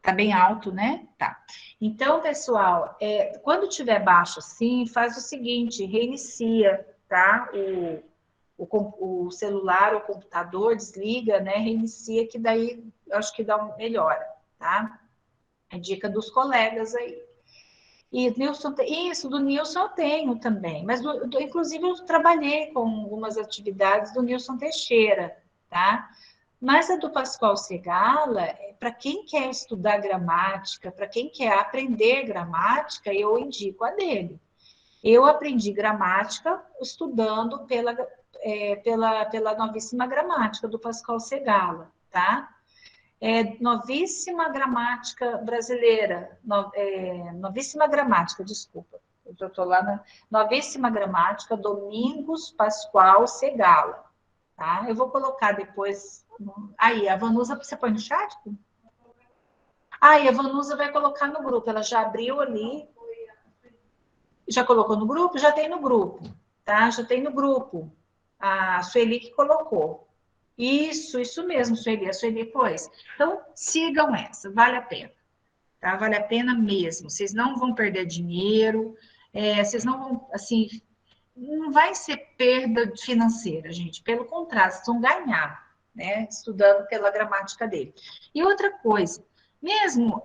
Tá bem alto, né? Tá. Então, pessoal, quando tiver baixo assim, faz o seguinte, reinicia, tá? O celular, o computador, desliga, né? Reinicia, que daí eu acho que dá melhora, tá? É dica dos colegas aí. E Nilson, isso, do Nilson eu tenho também, mas inclusive eu trabalhei com algumas atividades do Nilson Teixeira, tá? Mas a do Pascoal Segala, para quem quer estudar gramática, para quem quer aprender gramática, eu indico a dele. Eu aprendi gramática estudando pela novíssima gramática do Pascoal Segala, tá? Novíssima gramática brasileira, novíssima gramática, desculpa, eu estou lá na novíssima gramática, Domingos Pascoal Segala, tá? Eu vou colocar depois, aí, a Vanusa, você põe no chat? Aí, a Vanusa vai colocar no grupo, ela já abriu ali, já colocou no grupo? Já tem no grupo, tá? Já tem no grupo, a Sueli que colocou. Isso mesmo, Sueli, a Sueli pôs. Então, sigam essa, vale a pena, tá? Vale a pena mesmo, vocês não vão perder dinheiro, vocês não vão, assim, não vai ser perda financeira, gente, pelo contrário, vocês vão ganhar, né, estudando pela gramática dele. E outra coisa, mesmo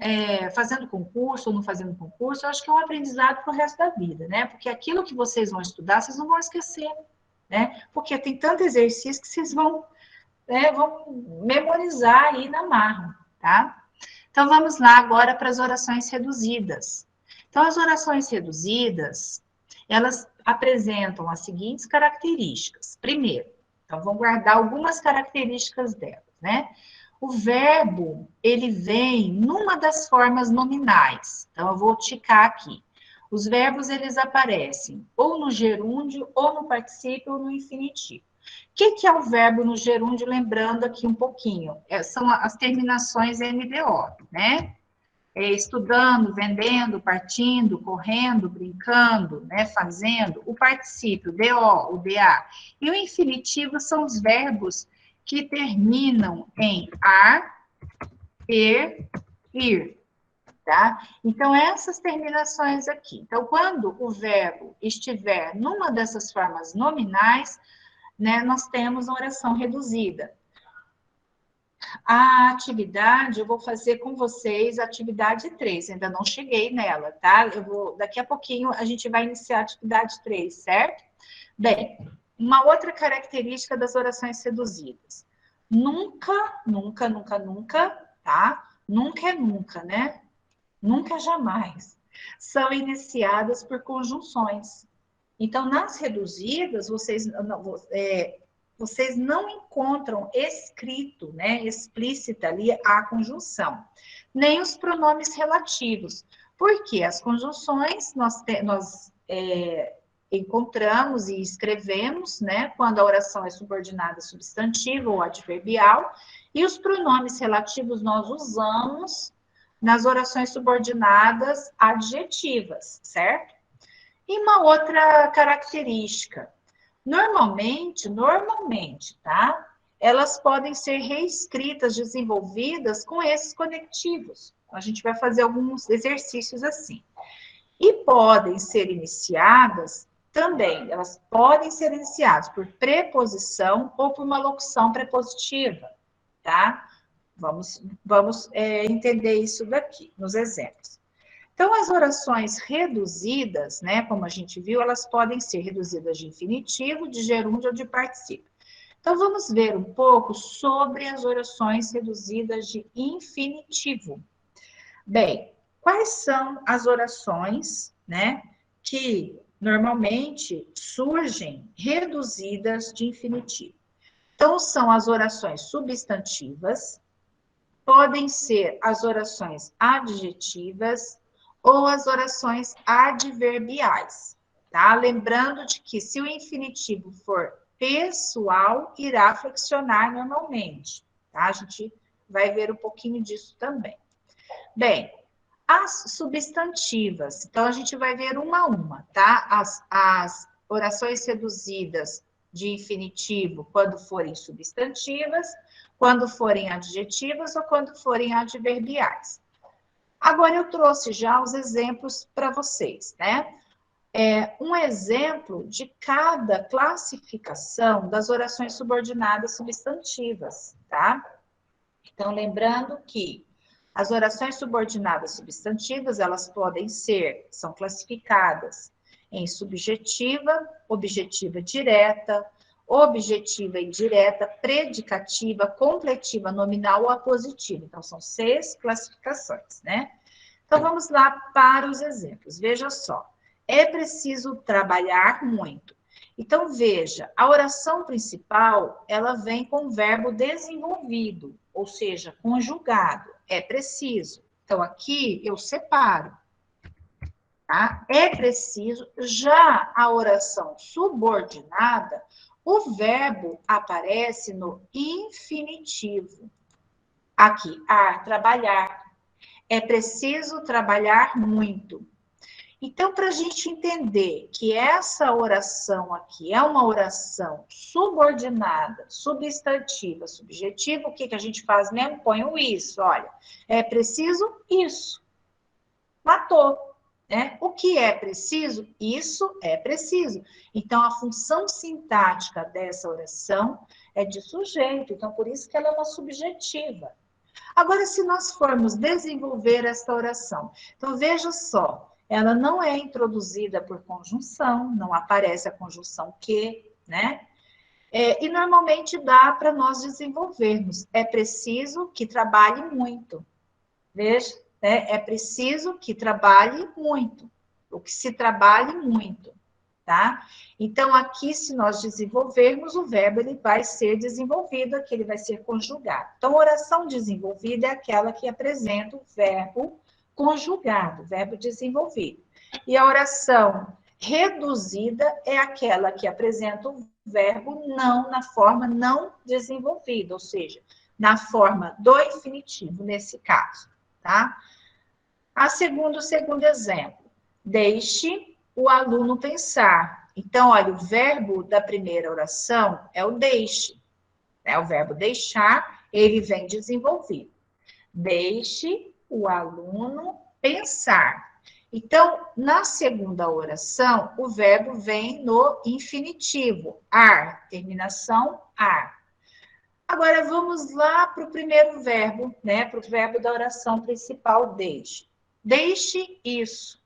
fazendo concurso ou não fazendo concurso, eu acho que é um aprendizado para o resto da vida, né, porque aquilo que vocês vão estudar, vocês não vão esquecer, né, porque tem tanto exercício que vocês vão memorizar aí na marra, tá? Então, vamos lá agora para as orações reduzidas. Então, as orações reduzidas, elas apresentam as seguintes características. Primeiro, então, vamos guardar algumas características delas, né? O verbo, ele vem numa das formas nominais. Então, eu vou ticar aqui. Os verbos, eles aparecem ou no gerúndio, ou no particípio, ou no infinitivo. O que é o verbo no gerúndio? Lembrando aqui um pouquinho, são as terminações NDO, né? Estudando, vendendo, partindo, correndo, brincando, né? Fazendo. O particípio, DO, o DA. E o infinitivo são os verbos que terminam em ar, ir, tá? Então, essas terminações aqui. Então, quando o verbo estiver numa dessas formas nominais, né, nós temos a oração reduzida. A atividade, eu vou fazer com vocês a atividade 3, ainda não cheguei nela, tá? Daqui a pouquinho a gente vai iniciar a atividade 3, certo? Bem, uma outra característica das orações reduzidas. Nunca, tá? Nunca é nunca, né? Nunca jamais. São iniciadas por conjunções. Então, nas reduzidas, vocês vocês não encontram escrito, né, explícita ali a conjunção, nem os pronomes relativos, porque as conjunções nós encontramos e escrevemos, né, quando a oração é subordinada substantiva ou adverbial, e os pronomes relativos nós usamos nas orações subordinadas adjetivas, certo? E uma outra característica, normalmente, tá? Elas podem ser reescritas, desenvolvidas com esses conectivos. A gente vai fazer alguns exercícios assim. E podem ser iniciadas também, elas podem ser iniciadas por preposição ou por uma locução prepositiva, tá? Vamos entender isso daqui, nos exemplos. Então, as orações reduzidas, né, como a gente viu, elas podem ser reduzidas de infinitivo, de gerúndio ou de particípio. Então, vamos ver um pouco sobre as orações reduzidas de infinitivo. Bem, quais são as orações, né, que normalmente surgem reduzidas de infinitivo? Então, são as orações substantivas, podem ser as orações adjetivas ou as orações adverbiais, tá? Lembrando de que se o infinitivo for pessoal, irá flexionar normalmente, tá? A gente vai ver um pouquinho disso também. Bem, as substantivas, então a gente vai ver uma a uma, tá? As orações reduzidas de infinitivo, quando forem substantivas, quando forem adjetivas ou quando forem adverbiais. Agora eu trouxe já os exemplos para vocês, né? Um exemplo de cada classificação das orações subordinadas substantivas, tá? Então, lembrando que as orações subordinadas substantivas, elas são classificadas em subjetiva, objetiva direta, objetiva indireta, predicativa, completiva, nominal ou apositiva. Então, são 6 classificações, né? Então, vamos lá para os exemplos. Veja só. É preciso trabalhar muito. Então, veja, a oração principal, ela vem com o verbo desenvolvido, ou seja, conjugado. É preciso. Então, aqui eu separo. Tá? É preciso. Já a oração subordinada, o verbo aparece no infinitivo. Aqui, trabalhar. É preciso trabalhar muito. Então, para a gente entender que essa oração aqui é uma oração subordinada, substantiva, subjetiva, o que a gente faz mesmo? Põe o isso, olha. É preciso isso. Matou. Né? O que é preciso? Isso é preciso. Então, a função sintática dessa oração é de sujeito. Então, por isso que ela é uma subjetiva. Agora, se nós formos desenvolver esta oração, então veja só, ela não é introduzida por conjunção, não aparece a conjunção que, né? E normalmente dá para nós desenvolvermos. É preciso que trabalhe muito. Veja, né? É preciso que trabalhe muito. O que se trabalhe muito, tá? Então, aqui, se nós desenvolvermos, o verbo ele vai ser desenvolvido, aqui ele vai ser conjugado. Então, oração desenvolvida é aquela que apresenta o verbo conjugado, verbo desenvolvido. E a oração reduzida é aquela que apresenta o verbo não na forma não desenvolvida, ou seja, na forma do infinitivo, nesse caso, tá? O segundo exemplo. Deixe o aluno pensar. Então, olha, o verbo da primeira oração é o deixe. O verbo deixar, ele vem desenvolvido. Deixe o aluno pensar. Então, na segunda oração, o verbo vem no infinitivo. Ar, terminação, ar. Agora, vamos lá para o primeiro verbo, né? Para o verbo da oração principal, deixe. Deixe isso.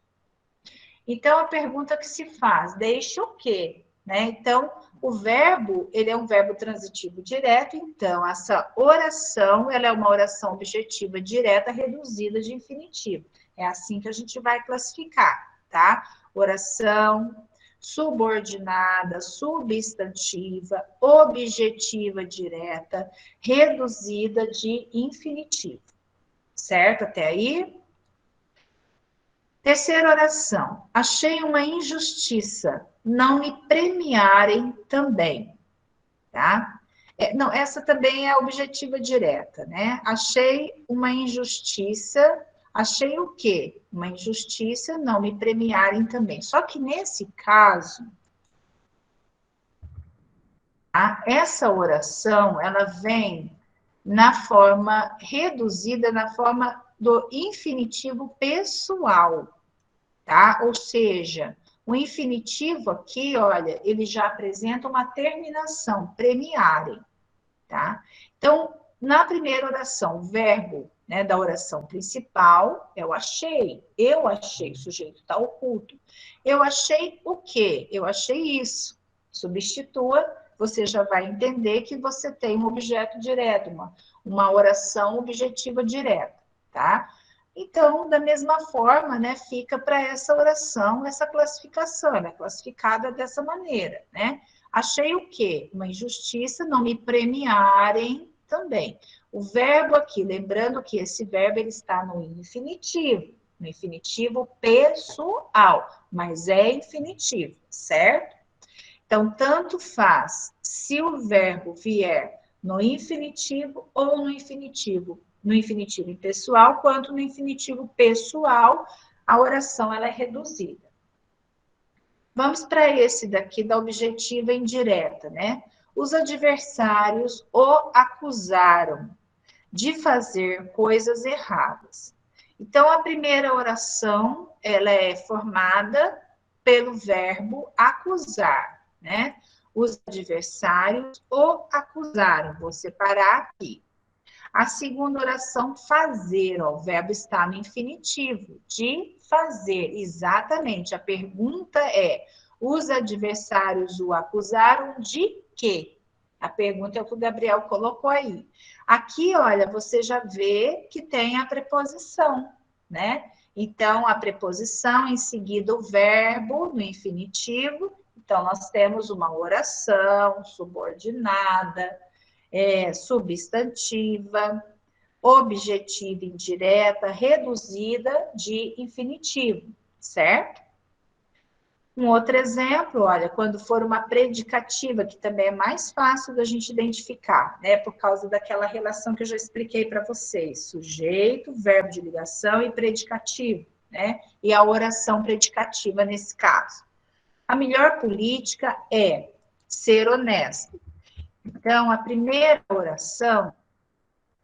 Então, a pergunta que se faz, deixe o quê? Né? Então, o verbo, ele é um verbo transitivo direto, então, essa oração, ela é uma oração objetiva direta reduzida de infinitivo. É assim que a gente vai classificar, tá? Oração subordinada, substantiva, objetiva direta, reduzida de infinitivo. Certo até aí? Terceira oração. Achei uma injustiça não me premiarem também, tá? Não, essa também é a objetiva direta, né? Achei uma injustiça, achei o quê? Uma injustiça não me premiarem também. Só que nesse caso, essa oração, ela vem na forma reduzida, na forma do infinitivo pessoal, tá? Ou seja, o infinitivo aqui, olha, ele já apresenta uma terminação, premiarem, tá? Então, na primeira oração, o verbo, né, da oração principal é o achei. Eu achei, o sujeito está oculto. Eu achei o quê? Eu achei isso. Substitua, você já vai entender que você tem um objeto direto, uma oração objetiva direta, tá? Então, da mesma forma, né, fica para essa oração, essa classificação, ela é classificada dessa maneira, né? Achei o quê? Uma injustiça não me premiarem também. O verbo aqui, lembrando que esse verbo ele está no infinitivo pessoal, mas é infinitivo, certo? Então, tanto faz se o verbo vier no infinitivo ou no infinitivo impessoal, quanto no infinitivo pessoal, a oração ela é reduzida. Vamos para esse daqui da objetiva indireta, né? Os adversários o acusaram de fazer coisas erradas. Então, a primeira oração, ela é formada pelo verbo acusar, né? Os adversários o acusaram. Vou separar aqui. A segunda oração, fazer, ó, o verbo está no infinitivo, de fazer, exatamente. A pergunta é, os adversários o acusaram de quê? A pergunta é o que o Gabriel colocou aí. Aqui, olha, você já vê que tem a preposição, né? Então, a preposição, em seguida o verbo no infinitivo. Então, nós temos uma oração subordinada, substantiva, objetiva indireta, reduzida de infinitivo, certo? Um outro exemplo, olha, quando for uma predicativa, que também é mais fácil da gente identificar, né? Por causa daquela relação que eu já expliquei para vocês: sujeito, verbo de ligação e predicativo, né? E a oração predicativa nesse caso. A melhor política é ser honesto. Então, a primeira oração,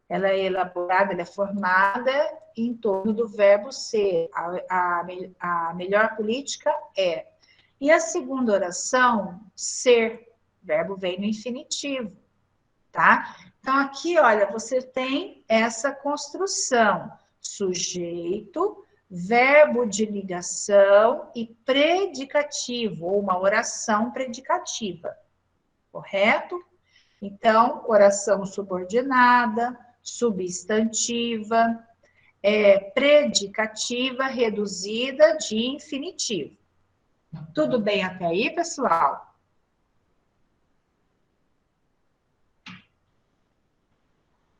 ela é elaborada, ela é formada em torno do verbo ser. A melhor política é. E a segunda oração, ser. O verbo vem no infinitivo, tá? Então, aqui, olha, você tem essa construção. Sujeito, verbo de ligação e predicativo, ou uma oração predicativa. Correto? Então, oração subordinada, substantiva, predicativa, reduzida de infinitivo. Tudo bem até aí, pessoal?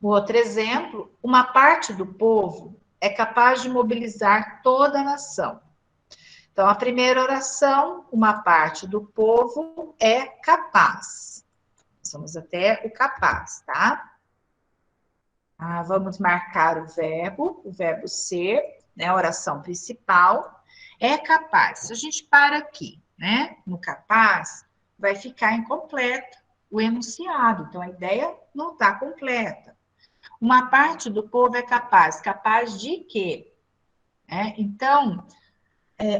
O outro exemplo, uma parte do povo é capaz de mobilizar toda a nação. Então, a primeira oração, uma parte do povo é capaz. Vamos até o capaz, tá? Vamos marcar o verbo ser, né? A oração principal, é capaz. Se a gente para aqui, né? No capaz, vai ficar incompleto o enunciado. Então, a ideia não está completa. Uma parte do povo é capaz. Capaz de quê? Então,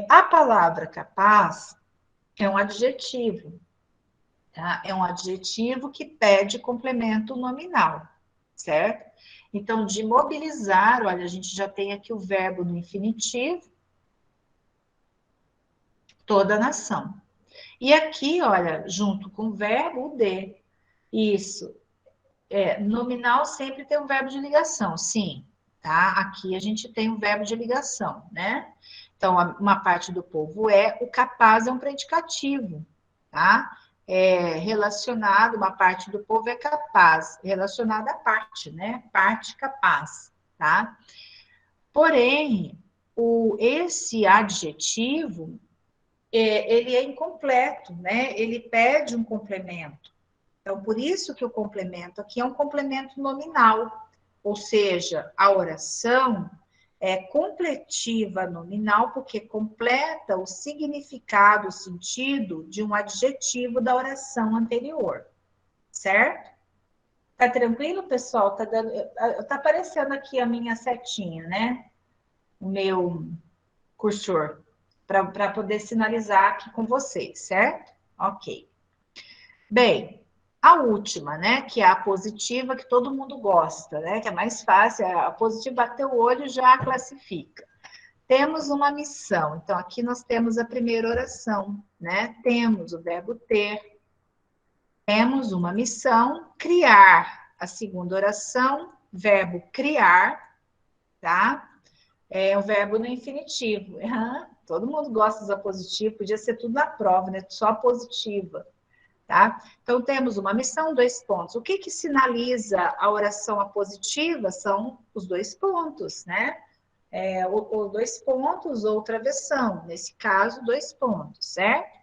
a palavra capaz é um adjetivo. Tá? É um adjetivo que pede complemento nominal, certo? Então, de mobilizar, olha, a gente já tem aqui o verbo no infinitivo, toda a nação. E aqui, olha, junto com o verbo, o de. Isso. Nominal sempre tem um verbo de ligação, sim. Tá? Aqui a gente tem um verbo de ligação, né? Então, uma parte do povo é, o capaz é um predicativo, tá? Relacionado, uma parte do povo é capaz, relacionada à parte, né? Parte capaz, tá? Porém, esse adjetivo, ele é incompleto, né? Ele pede um complemento. Então, por isso que o complemento aqui é um complemento nominal, ou seja, a oração é completiva nominal porque completa o significado, o sentido de um adjetivo da oração anterior, certo? Tá tranquilo, pessoal? Tá aparecendo aqui a minha setinha, né? O meu cursor, para poder sinalizar aqui com vocês, certo? Ok. Bem, a última, né, que é a positiva, que todo mundo gosta, né, que é mais fácil, a positiva bater o olho já classifica. Temos uma missão, então aqui nós temos a primeira oração, né, temos o verbo ter, temos uma missão, criar, a segunda oração, verbo criar, tá? É um verbo no infinitivo, todo mundo gosta da positiva, podia ser tudo na prova, né, só positiva. Tá? Então, temos uma missão, 2 pontos. O que sinaliza a oração apositiva são os 2 pontos, né? Ou 2 pontos ou travessão. Nesse caso, 2 pontos, certo?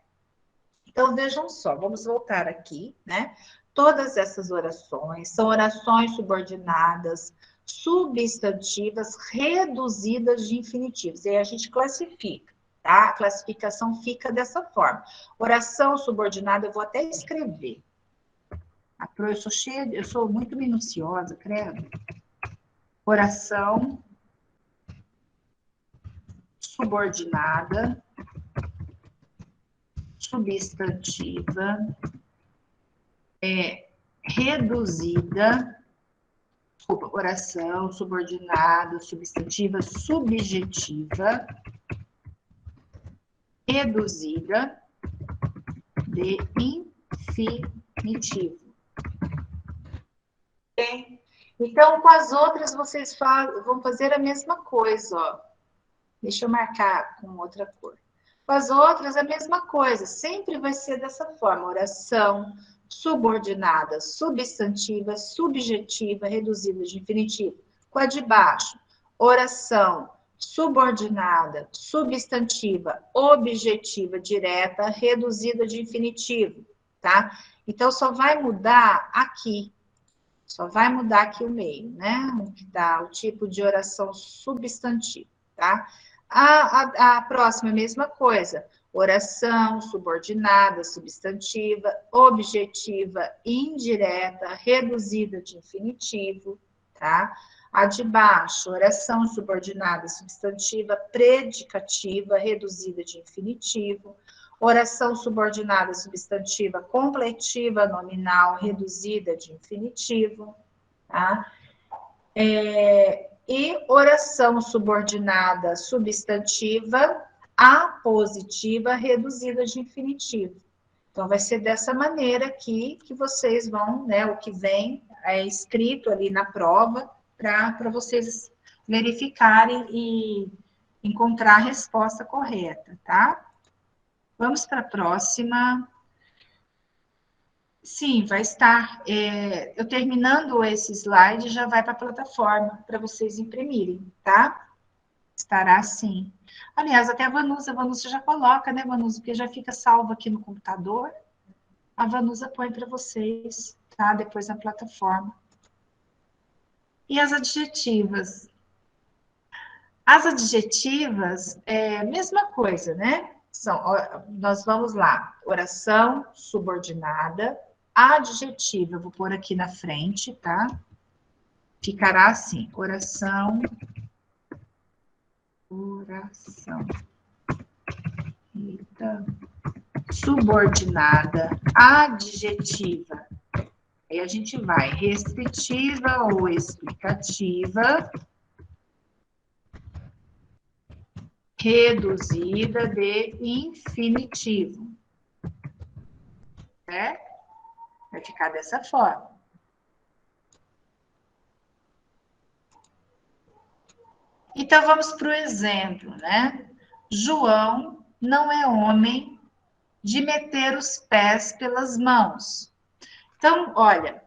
Então, vejam só, vamos voltar aqui, né? Todas essas orações são orações subordinadas, substantivas, reduzidas de infinitivos. E aí a gente classifica. Tá? A classificação fica dessa forma. Oração subordinada, eu vou até escrever. Eu sou muito minuciosa, credo. Oração subordinada, substantiva, reduzida, oração subordinada, substantiva, subjetiva, reduzida de infinitivo. Okay? Então, com as outras, vocês vão fazer a mesma coisa, ó. Deixa eu marcar com outra cor. Com as outras, a mesma coisa. Sempre vai ser dessa forma. Oração subordinada, substantiva, subjetiva, reduzida de infinitivo. Com a de baixo, oração subordinada, substantiva, objetiva, direta, reduzida de infinitivo, tá? Então, só vai mudar aqui. Só vai mudar aqui o meio, né? Que dá o tipo de oração substantiva, tá? A próxima, mesma coisa. Oração subordinada, substantiva, objetiva, indireta, reduzida de infinitivo, tá? A de baixo, oração subordinada, substantiva, predicativa, reduzida de infinitivo. Oração subordinada, substantiva, completiva, nominal, reduzida de infinitivo, tá? E oração subordinada, substantiva, apositiva, reduzida de infinitivo. Então, vai ser dessa maneira aqui que vocês vão, né, o que vem escrito ali na prova, para vocês verificarem e encontrar a resposta correta, tá? Vamos para a próxima. Sim, vai estar. Eu terminando esse slide, já vai para a plataforma, para vocês imprimirem, tá? Estará sim. Aliás, até a Vanusa já coloca, né, Vanusa? Porque já fica salvo aqui no computador. A Vanusa põe para vocês, tá? Depois na plataforma. E as adjetivas? As adjetivas, mesma coisa, né? Nós vamos lá, oração subordinada, adjetiva, eu vou pôr aqui na frente, tá? Ficará assim, oração, eita, subordinada, adjetiva. Aí a gente vai, restritiva ou explicativa, reduzida de infinitivo, certo? Vai ficar dessa forma. Então, vamos para o exemplo, né? João não é homem de meter os pés pelas mãos. Então, olha,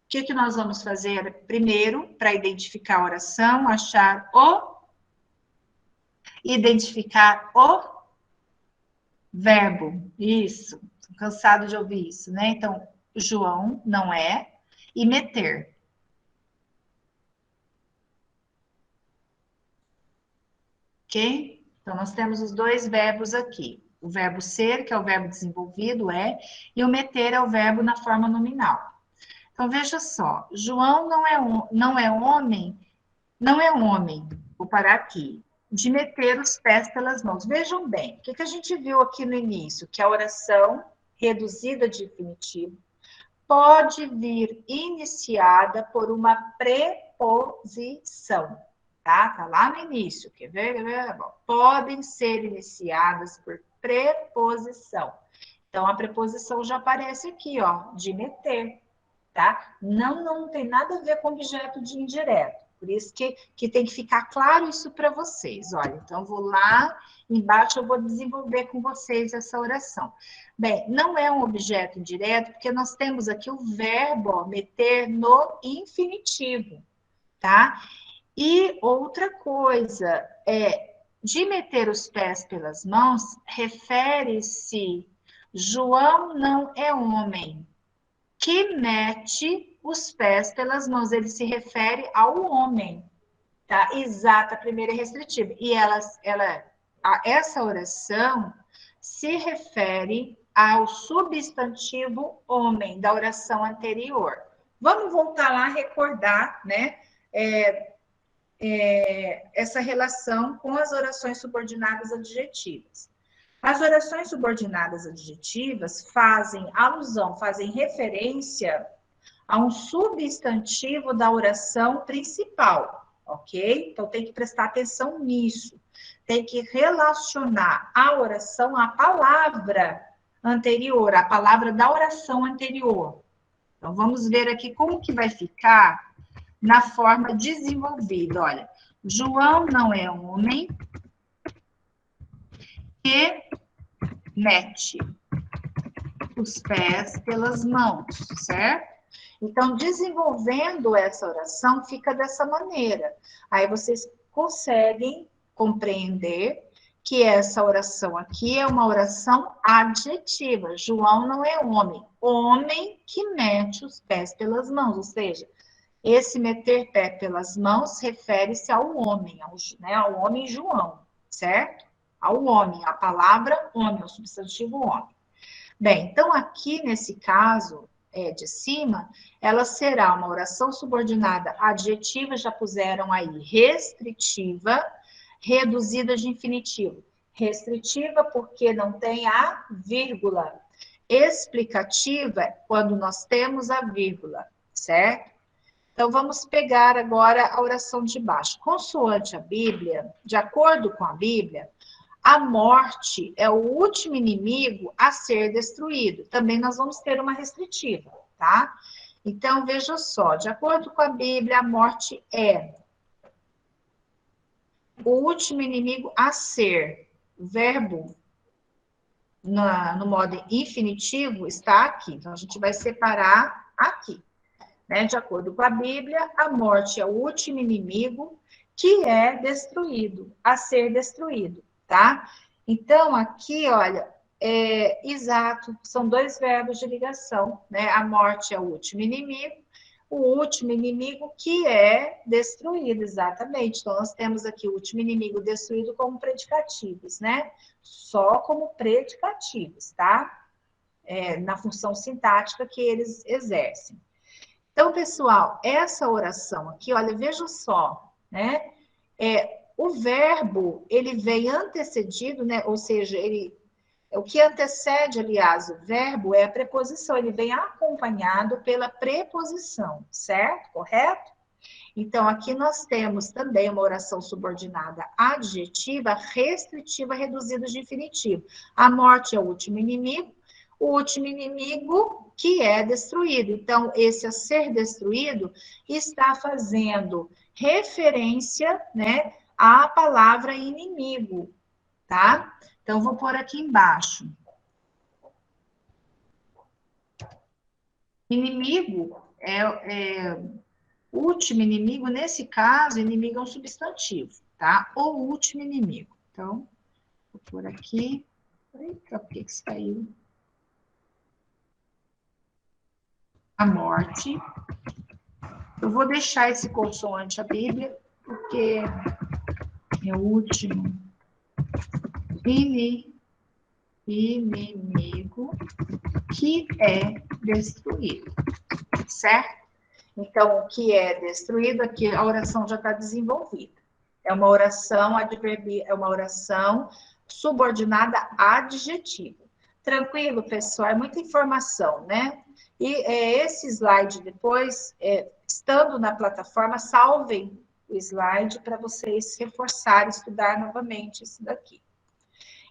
o que nós vamos fazer primeiro para identificar a oração? Identificar o verbo. Isso, tô cansado de ouvir isso, né? Então, João não é, e meter. Ok? Então, nós temos os dois verbos aqui. O verbo ser, que é o verbo desenvolvido, é, e o meter é o verbo na forma nominal. Então, veja só, João não é homem, vou parar aqui, de meter os pés pelas mãos. Vejam bem, o que a gente viu aqui no início? Que a oração reduzida de infinitivo pode vir iniciada por uma preposição. Tá lá no início, quer ver? Podem ser iniciadas por preposição. Então, a preposição já aparece aqui, ó, de meter, tá? Não tem nada a ver com objeto de indireto. Por isso que tem que ficar claro isso para vocês. Olha, então, vou lá embaixo, eu vou desenvolver com vocês essa oração. Bem, não é um objeto indireto, porque nós temos aqui o verbo, ó, meter no infinitivo, tá? E outra coisa, de meter os pés pelas mãos, refere-se, João não é homem que mete os pés pelas mãos. Ele se refere ao homem, tá? Exata, a primeira é restritiva. E essa oração se refere ao substantivo homem da oração anterior. Vamos voltar lá a recordar, né? Essa relação com as orações subordinadas adjetivas. As orações subordinadas adjetivas fazem alusão, fazem referência a um substantivo da oração principal, ok? Então tem que prestar atenção nisso. Tem que relacionar a oração à palavra anterior, à palavra da oração anterior. Então vamos ver aqui como que vai ficar na forma desenvolvida. Olha, João não é homem que mete os pés pelas mãos, certo? Então, desenvolvendo essa oração, fica dessa maneira. Aí vocês conseguem compreender que essa oração aqui é uma oração adjetiva. João não é homem que mete os pés pelas mãos, ou seja, esse meter pé pelas mãos refere-se ao homem, ao homem João, certo? Ao homem, a palavra homem, o substantivo homem. Bem, então aqui nesse caso de cima, ela será uma oração subordinada adjetiva, já puseram aí, restritiva, reduzida de infinitivo. Restritiva porque não tem a vírgula. Explicativa quando nós temos a vírgula, certo? Então, vamos pegar agora a oração de baixo. Consoante a Bíblia, de acordo com a Bíblia, a morte é o último inimigo a ser destruído. Também nós vamos ter uma restritiva, tá? Então, veja só, de acordo com a Bíblia, a morte é o último inimigo a ser. O verbo no modo infinitivo está aqui. Então, a gente vai separar aqui. Né? De acordo com a Bíblia, a morte é o último inimigo que é destruído, a ser destruído, tá? Então, aqui, olha, exato, são dois verbos de ligação, né? A morte é o último inimigo que é destruído, exatamente. Então, nós temos aqui o último inimigo destruído como predicativos, né? Só como predicativos, tá? Na função sintática que eles exercem. Então, pessoal, essa oração aqui, olha, veja só, né? O verbo, ele vem antecedido, né? Ou seja, o que antecede, aliás, o verbo é a preposição, ele vem acompanhado pela preposição, certo? Correto? Então, aqui nós temos também uma oração subordinada adjetiva, restritiva, reduzida de infinitivo. A morte é o último inimigo que é destruído. Então, esse a ser destruído está fazendo referência, né, a palavra inimigo, tá? Então, vou pôr aqui embaixo. Inimigo último inimigo, nesse caso, inimigo é um substantivo, tá? O último inimigo. Então, vou pôr aqui. Eita, por que saiu? A morte. Eu vou deixar esse consoante a Bíblia, porque é o último inimigo que é destruído, certo? Então, o que é destruído, aqui a oração já está desenvolvida. É uma oração adverbial, é uma oração subordinada a adjetivo. Tranquilo, pessoal? É muita informação, né? E esse slide depois, estando na plataforma, salvem o slide para vocês reforçarem, estudar novamente isso daqui.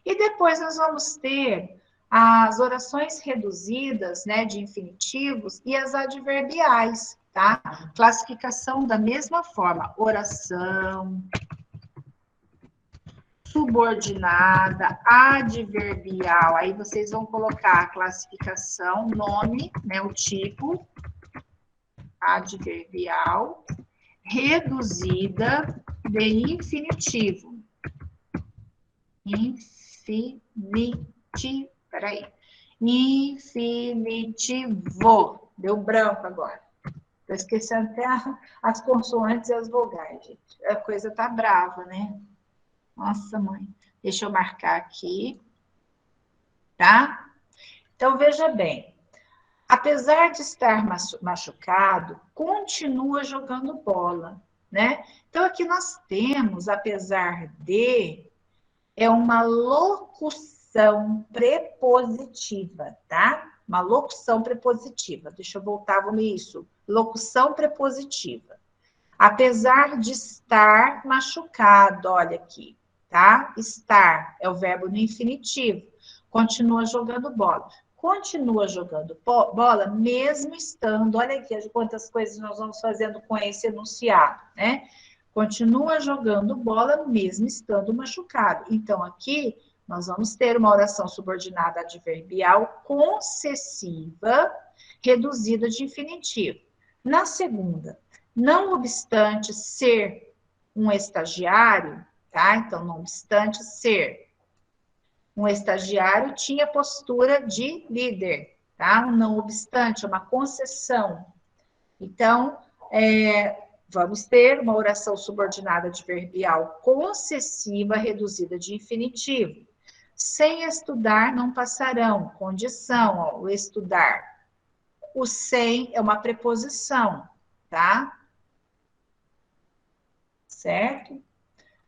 E depois nós vamos ter as orações reduzidas, né, de infinitivos e as adverbiais, tá? Classificação da mesma forma, oração, subordinada, adverbial. Aí vocês vão colocar a classificação, nome, né, o tipo, adverbial, reduzida de infinitivo. Infinitivo. Deu branco agora. Estou esquecendo até as consoantes e as vogais, gente. A coisa tá brava, né? Nossa, mãe. Deixa eu marcar aqui. Tá? Então, veja bem. Apesar de estar machucado, continua jogando bola, né? Então, aqui nós temos, apesar de, é uma locução prepositiva, tá? Uma locução prepositiva. Deixa eu voltar, vamos isso. Locução prepositiva. Apesar de estar machucado, olha aqui, tá? Estar é o verbo no infinitivo. Continua jogando bola. Continua jogando bola, mesmo estando, olha aqui quantas coisas nós vamos fazendo com esse enunciado, né? Continua jogando bola, mesmo estando machucado. Então, aqui, nós vamos ter uma oração subordinada adverbial concessiva, reduzida de infinitivo. Na segunda, não obstante ser um estagiário, tá? Então, não obstante ser um estagiário, tinha postura de líder, tá? Não obstante, é uma concessão. Então, vamos ter uma oração subordinada adverbial concessiva reduzida de infinitivo. Sem estudar, não passarão. Condição, ó, o estudar. O sem é uma preposição, tá? Certo?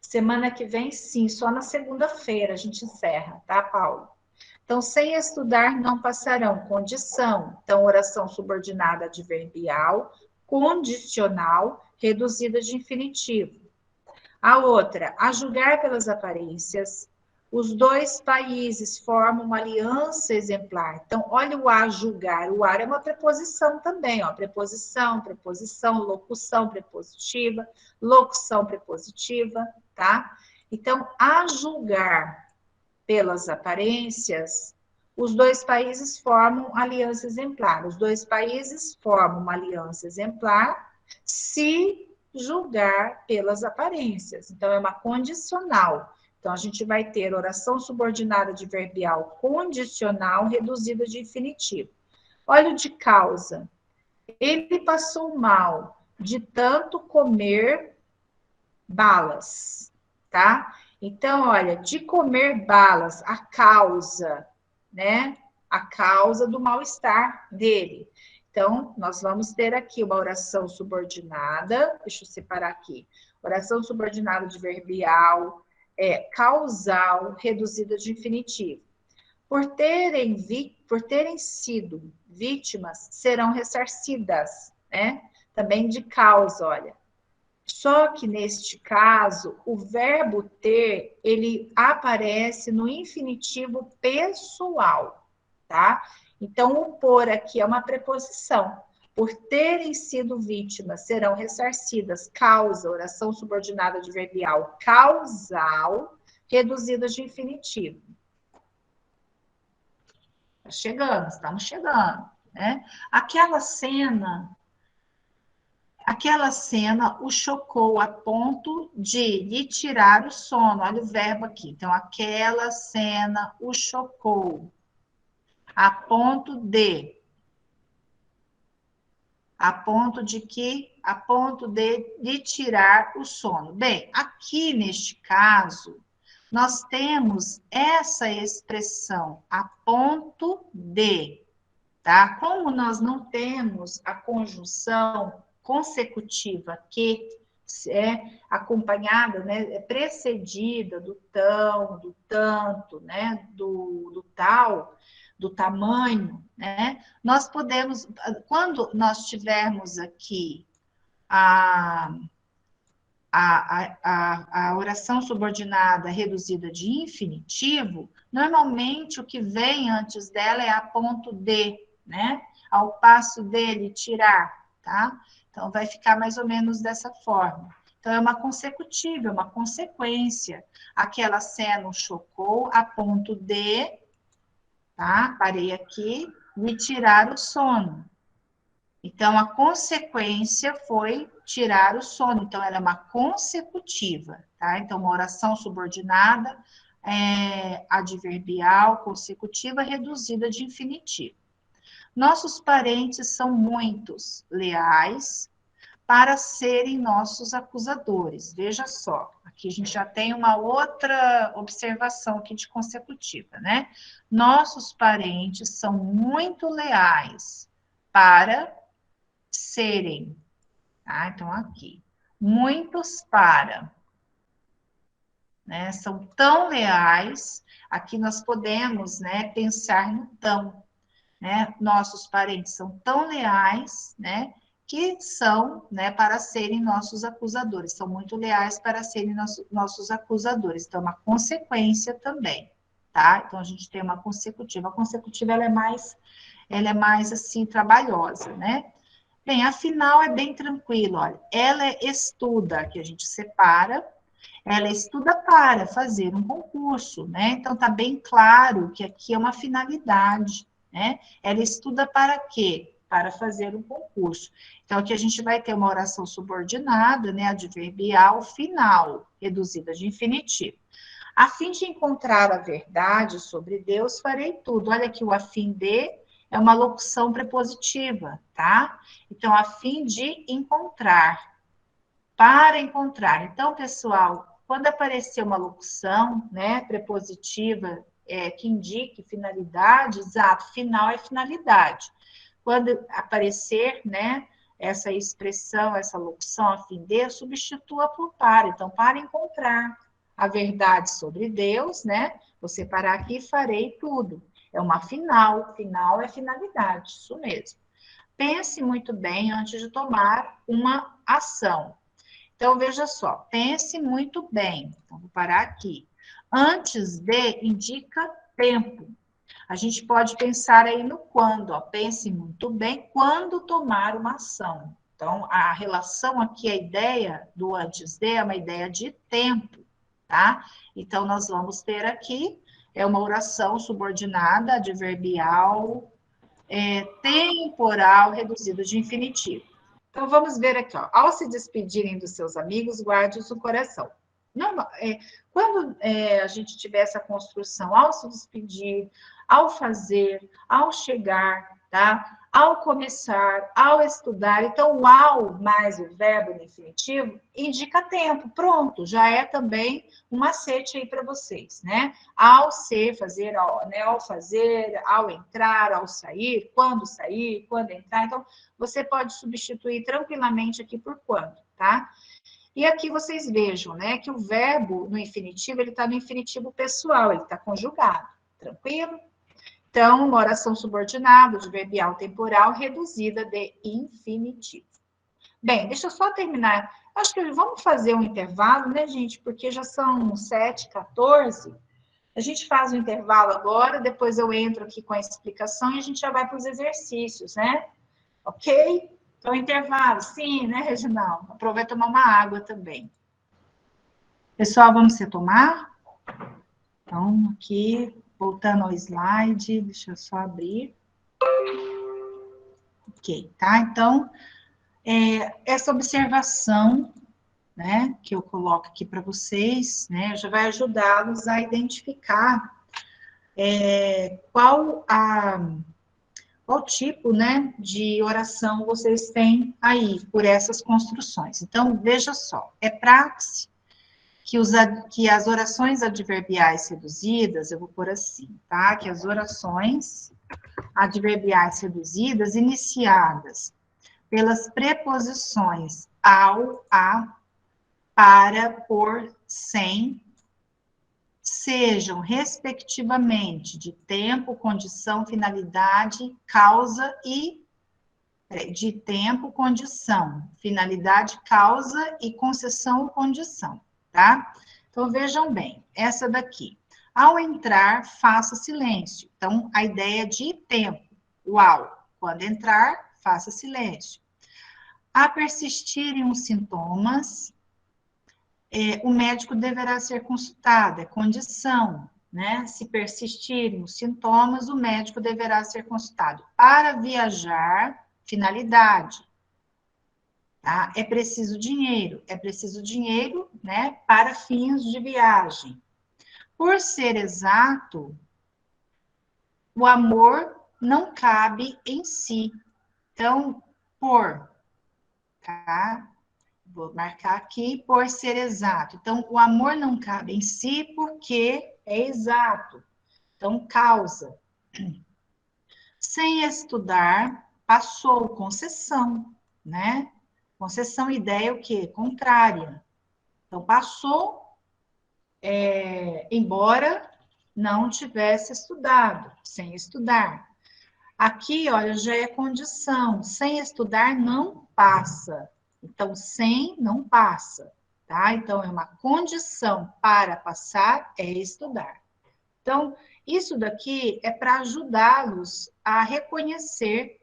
Semana que vem, sim, só na segunda-feira a gente encerra, tá, Paulo? Então, sem estudar, não passarão. Condição. Então, oração subordinada adverbial, condicional, reduzida de infinitivo. A outra, a julgar pelas aparências, os dois países formam uma aliança exemplar. Então, olha o a julgar. O ar é uma preposição também, ó. Preposição, locução prepositiva, locução prepositiva, tá? Então, a julgar pelas aparências, os dois países formam aliança exemplar. Os dois países formam uma aliança exemplar se julgar pelas aparências. Então, é uma condicional. Então, a gente vai ter oração subordinada adverbial condicional reduzida de infinitivo. Olha o de causa. Ele passou mal de tanto comer balas, tá? Então, olha, de comer balas, a causa, né? A causa do mal-estar dele. Então, nós vamos ter aqui uma oração subordinada, deixa eu separar aqui. Oração subordinada adverbial, causal, reduzida de infinitivo. Por terem sido vítimas, serão ressarcidas, né? Também de causa, olha. Só que, neste caso, o verbo ter, ele aparece no infinitivo pessoal, tá? Então, o por aqui é uma preposição. por terem sido vítimas, serão ressarcidas. Causa, oração subordinada adverbial causal, reduzida de infinitivo. Tá chegando, estamos chegando, né? Aquela cena o chocou a ponto de lhe tirar o sono. Olha o verbo aqui. Então, aquela cena o chocou a ponto de lhe tirar o sono. Bem, aqui neste caso, nós temos essa expressão, a ponto de, tá? Como nós não temos a conjunção consecutiva que é acompanhada, né, é precedida do tão, do tanto, né, do tal, do tamanho, né, nós podemos, quando nós tivermos aqui a oração subordinada reduzida de infinitivo, normalmente o que vem antes dela é a ponto de, né? Ao passo dele tirar, tá? Então, vai ficar mais ou menos dessa forma. Então, é uma consecutiva, é uma consequência. Aquela cena o chocou a ponto de, tá? Parei aqui, me tirar o sono. Então, a consequência foi tirar o sono. Então, ela é uma consecutiva, tá? Então, uma oração subordinada, adverbial, consecutiva, reduzida de infinitivo. Nossos parentes são muitos, leais, para serem nossos acusadores. Veja só, aqui a gente já tem uma outra observação aqui de consecutiva, né? Nossos parentes são muito leais para serem, tá? Então, aqui, muitos para, né? São tão leais, aqui nós podemos, né, pensar no tão, né? Nossos parentes são tão leais, né, que são, né, para serem nossos acusadores, são muito leais para serem nossos acusadores, então, uma consequência também, tá? Então, a gente tem uma consecutiva, a consecutiva, ela é mais, assim, trabalhosa, né? Bem, afinal é bem tranquilo, olha, ela estuda, que a gente separa, ela estuda para fazer um concurso, né? Então, tá bem claro que aqui é uma finalidade, né? Ela estuda para quê? Para fazer um concurso. Então, aqui a gente vai ter uma oração subordinada, né? Adverbial final, reduzida de infinitivo. A fim de encontrar a verdade sobre Deus, farei tudo. Olha aqui, o a fim de é uma locução prepositiva, tá? Então, a fim de encontrar, para encontrar. Então, pessoal, quando aparecer uma locução, né, prepositiva, que indique finalidade, exato, final é finalidade. Quando aparecer, né, essa expressão, essa locução, a fim de, substitua por para. Então, para encontrar a verdade sobre Deus, né, vou separar aqui, farei tudo. É uma final é finalidade, isso mesmo. Pense muito bem antes de tomar uma ação. Então, veja só, pense muito bem. Então, vou parar aqui. Antes de, indica tempo. A gente pode pensar aí no quando, ó. Pense muito bem quando tomar uma ação. Então, a relação aqui, a ideia do antes de é uma ideia de tempo, tá? Então, nós vamos ter aqui, é uma oração subordinada, adverbial, temporal, reduzida de infinitivo. Então, vamos ver aqui, ó. Ao se despedirem dos seus amigos, guarde-os no coração. Não, quando a gente tiver essa construção, ao se despedir, ao fazer, ao chegar, tá? Ao começar, ao estudar, então o ao mais o verbo no infinitivo indica tempo, pronto, já é também um macete aí para vocês, né? Ao ser, fazer, né? Ao fazer, ao entrar, ao sair, quando entrar, então você pode substituir tranquilamente aqui por quando, tá? E aqui vocês vejam, né, que o verbo no infinitivo, ele está no infinitivo pessoal, ele está conjugado, tranquilo? Então, uma oração subordinada, adverbial temporal, reduzida de infinitivo. Bem, deixa eu só terminar. Acho que vamos fazer um intervalo, né, gente? Porque já são 7h14. A gente faz um intervalo agora, depois eu entro aqui com a explicação e a gente já vai para os exercícios, né? Ok? Então, intervalo, sim, né, Reginaldo? Aproveita tomar uma água também. Pessoal, vamos retomar? Então, aqui, voltando ao slide, deixa eu só abrir. Ok, tá? Então, essa observação, né, que eu coloco aqui para vocês, né, já vai ajudá-los a identificar qual tipo, né, de oração vocês têm aí, por essas construções. Então, veja só, é praxe que as orações adverbiais reduzidas, eu vou pôr assim, tá? Que as orações adverbiais reduzidas, iniciadas pelas preposições ao, a, para, por, sem, sejam, respectivamente, de tempo, condição, finalidade, causa e de tempo, condição, finalidade, causa e concessão ou condição, tá? Então, vejam bem, essa daqui. Ao entrar, faça silêncio. Então, a ideia de tempo, o ao. Quando entrar, faça silêncio. A persistirem os sintomas, o médico deverá ser consultado, é condição, né? Se persistirem os sintomas, o médico deverá ser consultado. Para viajar, finalidade, tá? É preciso dinheiro, né, para fins de viagem. Por ser exato, o amor não cabe em si. Então, tá? Vou marcar aqui, por ser exato. Então, o amor não cabe em si porque é exato. Então, causa. Sem estudar, passou, concessão, né? Concessão, ideia, o quê? Contrária. Então, passou, embora não tivesse estudado, sem estudar. Aqui, olha, já é condição. Sem estudar, não passa. Então, sem, não passa, tá? Então, é uma condição para passar, é estudar. Então, isso daqui é para ajudá-los a reconhecer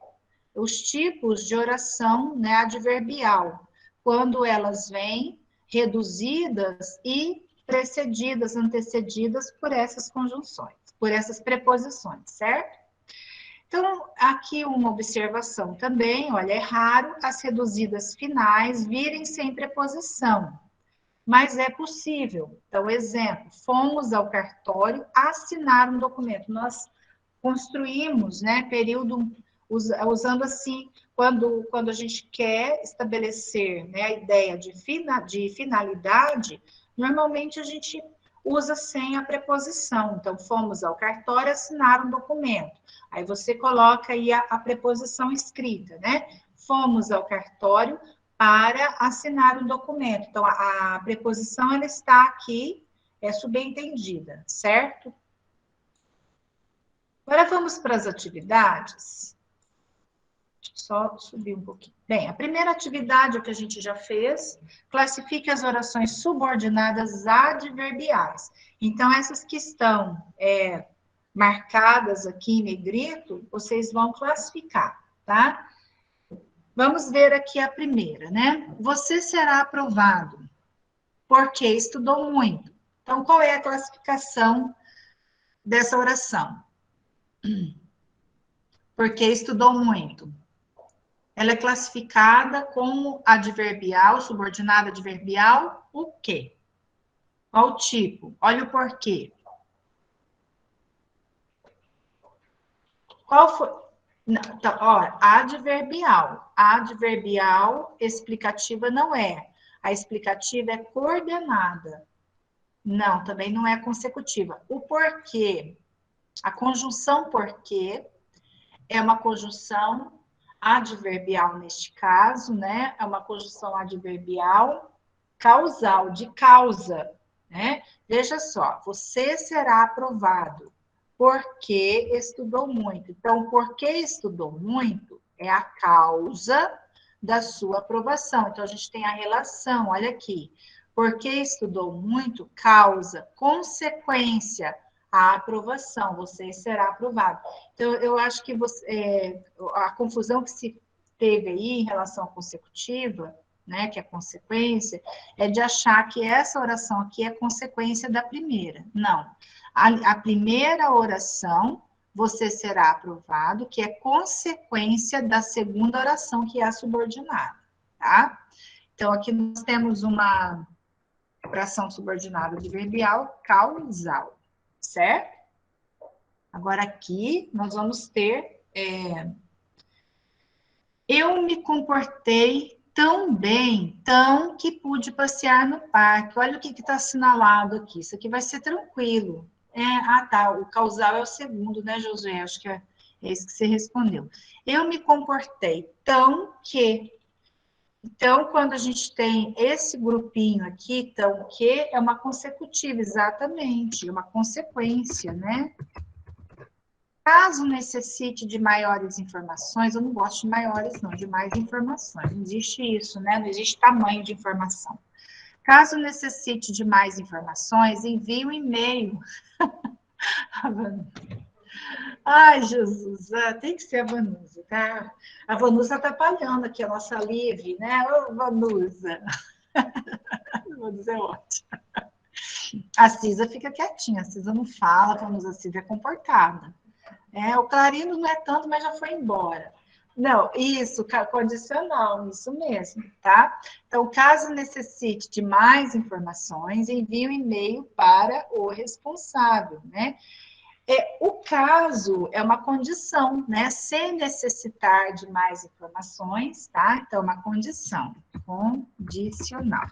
os tipos de oração, né, adverbial, quando elas vêm reduzidas e precedidas, antecedidas por essas conjunções, por essas preposições, certo? Então, aqui uma observação também, olha, é raro as reduzidas finais virem sem preposição, mas é possível. Então, exemplo, fomos ao cartório assinar um documento. Nós construímos, né, período, usando assim, quando a gente quer estabelecer, né, a ideia de finalidade, normalmente a gente usa sem a preposição. Então, fomos ao cartório assinar um documento. Aí você coloca aí a preposição escrita, né? Fomos ao cartório para assinar um documento. Então, a preposição, ela está aqui, é subentendida, certo? Agora vamos para as atividades. Deixa eu só subir um pouquinho. Bem, a primeira atividade, o que a gente já fez, classifique as orações subordinadas adverbiais. Então, essas que estão marcadas aqui em negrito, vocês vão classificar, tá? Vamos ver aqui a primeira, né? Você será aprovado porque estudou muito. Então, qual é a classificação dessa oração? Porque estudou muito. Ela é classificada como adverbial, subordinada adverbial, o quê? Qual o tipo? Olha o porquê. Qual foi? Não, então, ó, adverbial. Adverbial explicativa não é. A explicativa é coordenada. Não, também não é consecutiva. O porquê? A conjunção porquê é uma conjunção adverbial neste caso, né? É uma conjunção adverbial causal, de causa, né? Veja só, você será aprovado porque estudou muito. Então, porque estudou muito é a causa da sua aprovação. Então, a gente tem a relação, olha aqui. Porque estudou muito causa consequência a aprovação, você será aprovado. Então, eu acho que a confusão que se teve aí em relação à consecutiva, né, que é consequência, é de achar que essa oração aqui é consequência da primeira. Não. A primeira oração, você será aprovado, que é consequência da segunda oração, que é a subordinada, tá? Então, aqui nós temos uma oração subordinada adverbial causal, certo? Agora, aqui, nós vamos ter... eu me comportei tão bem, tão que pude passear no parque. Olha o que está assinalado aqui. Isso aqui vai ser tranquilo. Tá, o causal é o segundo, né, Josué? Acho que é isso que você respondeu. Eu me comportei tão que. Então, quando a gente tem esse grupinho aqui, tão que, é uma consecutiva, exatamente, uma consequência, né? Caso necessite de maiores informações, eu não gosto de maiores, não, de mais informações. Não existe isso, né? Não existe tamanho de informação. Caso necessite de mais informações, envie um e-mail. Ai, Jesus, tem que ser a Vanusa, tá? A Vanusa está atrapalhando aqui a nossa live, né? Ô, Vanusa. A Vanusa é ótima. A Cisa fica quietinha, a Cisa não fala, a Vanusa, a Cisa é comportada. O Clarino não é tanto, mas já foi embora. Não, isso, condicional, isso mesmo, tá? Então, caso necessite de mais informações, envie um e-mail para o responsável, né? O caso é uma condição, né? Se necessitar de mais informações, tá? Então, uma condição condicional.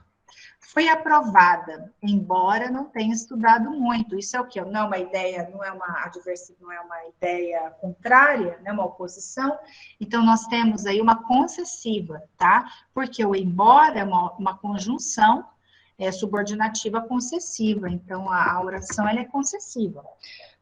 Foi aprovada, embora não tenha estudado muito. Isso é o quê? Não é uma ideia, não é uma adversidade, não é uma ideia contrária, né? Uma oposição. Então, nós temos aí uma concessiva, tá? Porque o embora é uma conjunção subordinativa concessiva. Então, a oração ela é concessiva.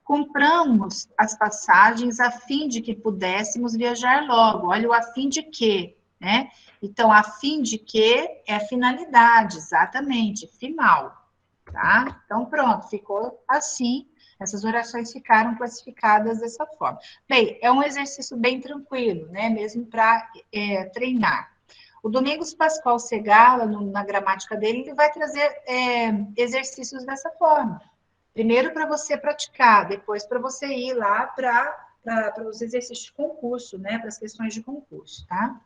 Compramos as passagens a fim de que pudéssemos viajar logo. Olha o a fim de quê, né? Então, a fim de que é finalidade, exatamente, final, tá? Então, pronto, ficou assim, essas orações ficaram classificadas dessa forma. Bem, é um exercício bem tranquilo, né? Mesmo para treinar. O Domingos Pascoal Segala, na gramática dele, ele vai trazer exercícios dessa forma. Primeiro para você praticar, depois para você ir lá para os exercícios de concurso, né? Para as questões de concurso, tá?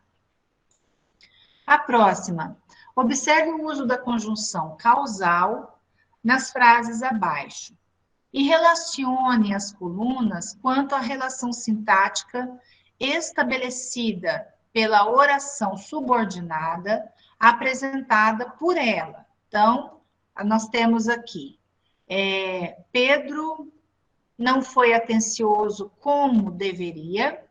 A próxima. Observe o uso da conjunção causal nas frases abaixo. E relacione as colunas quanto à relação sintática estabelecida pela oração subordinada apresentada por ela. Então, nós temos aqui, Pedro não foi atencioso como deveria.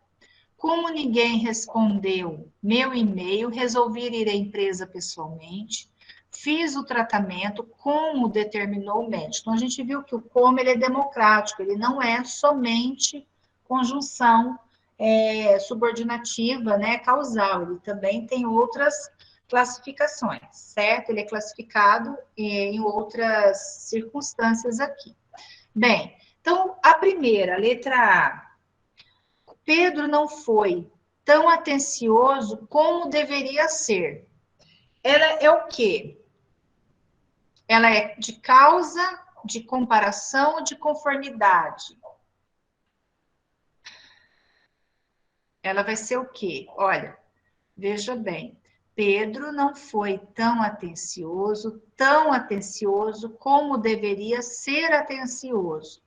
Como ninguém respondeu meu e-mail, resolvi ir à empresa pessoalmente, fiz o tratamento como determinou o médico. Então, a gente viu que o como ele é democrático, ele não é somente conjunção subordinativa, né, causal, ele também tem outras classificações, certo? Ele é classificado em outras circunstâncias aqui. Bem, então, a primeira, letra A. Pedro não foi tão atencioso como deveria ser. Ela é o quê? Ela é de causa, de comparação, de conformidade. Ela vai ser o quê? Olha, veja bem. Pedro não foi tão atencioso como deveria ser atencioso.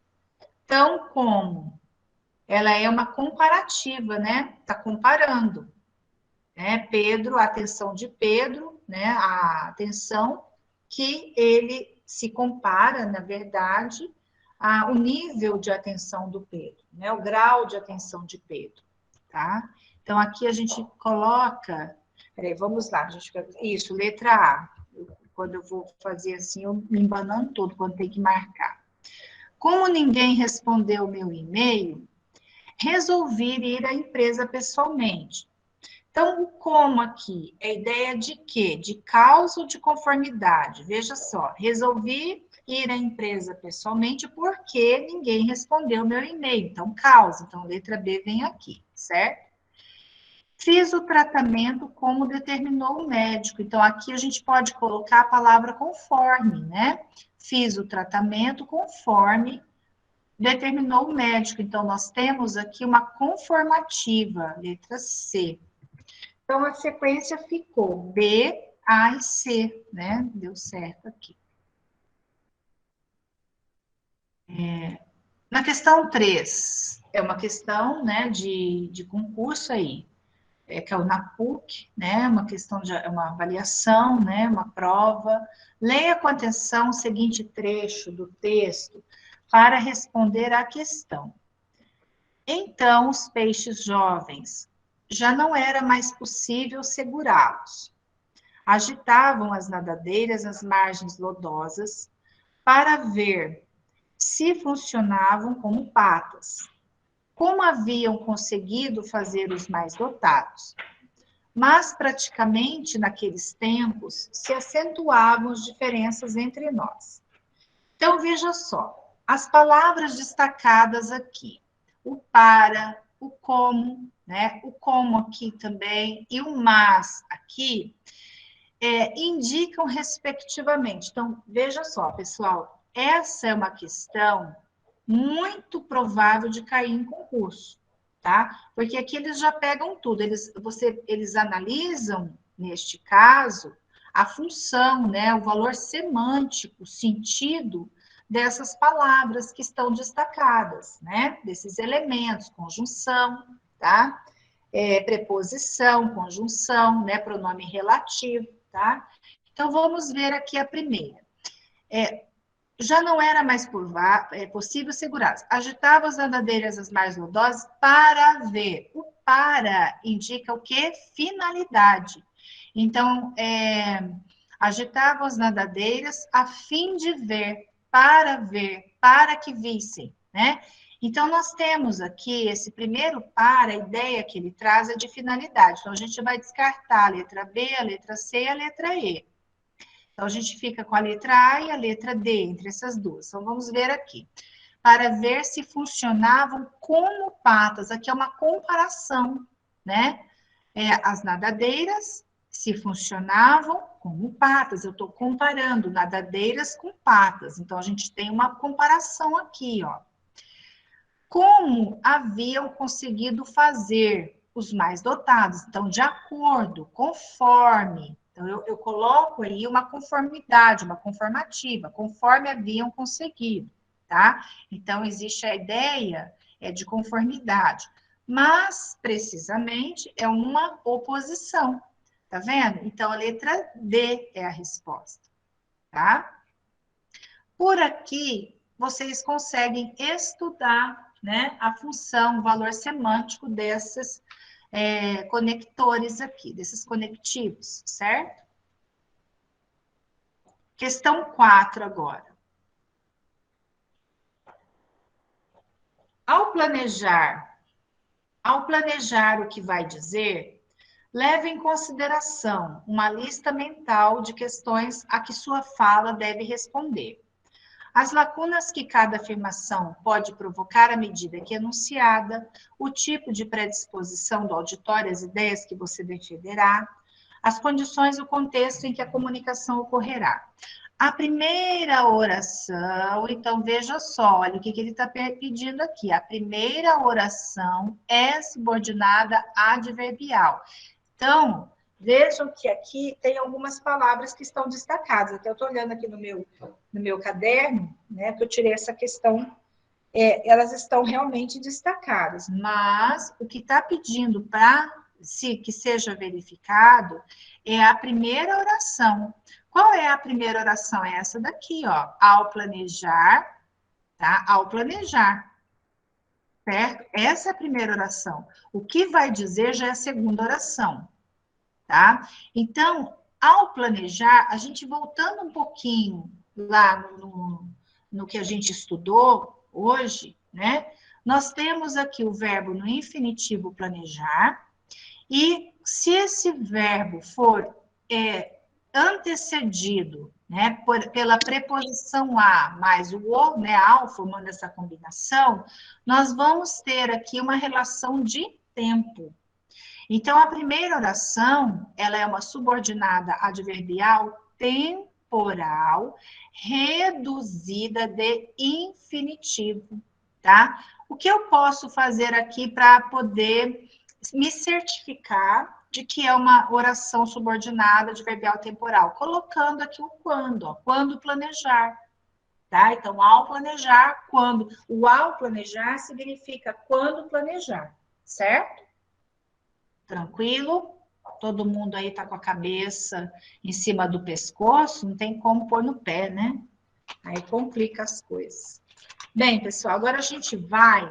Tão como. Ela é uma comparativa, né? Está comparando. Pedro, a atenção de Pedro, né? A atenção que ele se compara, na verdade, ao nível de atenção do Pedro, né? O grau de atenção de Pedro, tá? Então, aqui a gente coloca... Peraí, vamos lá. Isso, letra A. Quando eu vou fazer assim, eu me embanando todo quando tem que marcar. Como ninguém respondeu o meu e-mail, resolvi ir à empresa pessoalmente. Então, o como aqui é ideia de quê? De causa ou de conformidade? Veja só, resolvi ir à empresa pessoalmente porque ninguém respondeu meu e-mail. Então, causa. Então, letra B vem aqui, certo? Fiz o tratamento como determinou o médico. Então, aqui a gente pode colocar a palavra conforme, né? Fiz o tratamento conforme determinou o médico. Então, nós temos aqui uma conformativa, letra C. Então, a sequência ficou B, A e C, né? Deu certo aqui. Na questão 3, é uma questão, né, de concurso aí, caiu na PUC, né, uma questão de uma avaliação, né, uma prova. Leia com atenção o seguinte trecho do texto para responder à questão. Então, os peixes jovens, já não era mais possível segurá-los. Agitavam as nadadeiras às margens lodosas para ver se funcionavam como patas, como haviam conseguido fazer os mais dotados. Mas, praticamente, naqueles tempos, se acentuavam as diferenças entre nós. Então, veja só, as palavras destacadas aqui, o para, o como, né? O como aqui também, e o mas aqui, indicam respectivamente. Então, veja só, pessoal, essa é uma questão muito provável de cair em concurso, tá? Porque aqui eles já pegam tudo, eles analisam, neste caso, a função, né, o valor semântico, o sentido dessas palavras que estão destacadas, né? Desses elementos, conjunção, tá? Preposição, conjunção, né? Pronome relativo, tá? Então, vamos ver aqui a primeira. Já não era mais possível segurá-las. Agitava as nadadeiras as mais lodosas para ver. O para indica o quê? Finalidade. Então, agitavam as nadadeiras a fim de ver, para que vissem, né? Então, nós temos aqui esse primeiro para, a ideia que ele traz é de finalidade. Então, a gente vai descartar a letra B, a letra C e a letra E. Então, a gente fica com a letra A e a letra D, entre essas duas. Então, vamos ver aqui. Para ver se funcionavam como patas. Aqui é uma comparação, né? As nadadeiras, se funcionavam como patas. Eu estou comparando nadadeiras com patas. Então, a gente tem uma comparação aqui, ó. Como haviam conseguido fazer os mais dotados? Então, de acordo, conforme. Então, eu coloco aí uma conformidade, uma conformativa, conforme haviam conseguido, tá? Então, existe a ideia de conformidade, mas, precisamente, é uma oposição, tá vendo? Então, a letra D é a resposta, tá? Por aqui, vocês conseguem estudar, né, a função, o valor semântico desses conectores aqui, desses conectivos, certo? Questão 4 agora. Ao planejar o que vai dizer, leve em consideração uma lista mental de questões a que sua fala deve responder. As lacunas que cada afirmação pode provocar à medida que enunciada, o tipo de predisposição do auditório às ideias que você defenderá, as condições e o contexto em que a comunicação ocorrerá. A primeira oração, então veja só, olha o que ele está pedindo aqui. A primeira oração é subordinada adverbial. Então, vejam que aqui tem algumas palavras que estão destacadas. Até eu estou olhando aqui no meu caderno, né, que eu tirei essa questão, elas estão realmente destacadas. Mas o que está pedindo para que seja verificado é a primeira oração. Qual é a primeira oração? É essa daqui, ó. Ao planejar, tá? Ao planejar. Certo? Essa é a primeira oração. O que vai dizer já é a segunda oração. Tá? Então, ao planejar, a gente voltando um pouquinho lá no que a gente estudou hoje, né? Nós temos aqui o verbo no infinitivo planejar, e se esse verbo for antecedido, né, pela preposição a mais o ou, né, ao, formando essa combinação, nós vamos ter aqui uma relação de tempo. Então, a primeira oração, ela é uma subordinada adverbial temporal reduzida de infinitivo, tá? O que eu posso fazer aqui para poder me certificar de que é uma oração subordinada adverbial temporal? Colocando aqui o quando, ó, quando planejar, tá? Então, ao planejar, quando. O ao planejar significa quando planejar, certo? Tranquilo? Todo mundo aí tá com a cabeça em cima do pescoço, não tem como pôr no pé, né? Aí complica as coisas. Bem, pessoal, agora a gente vai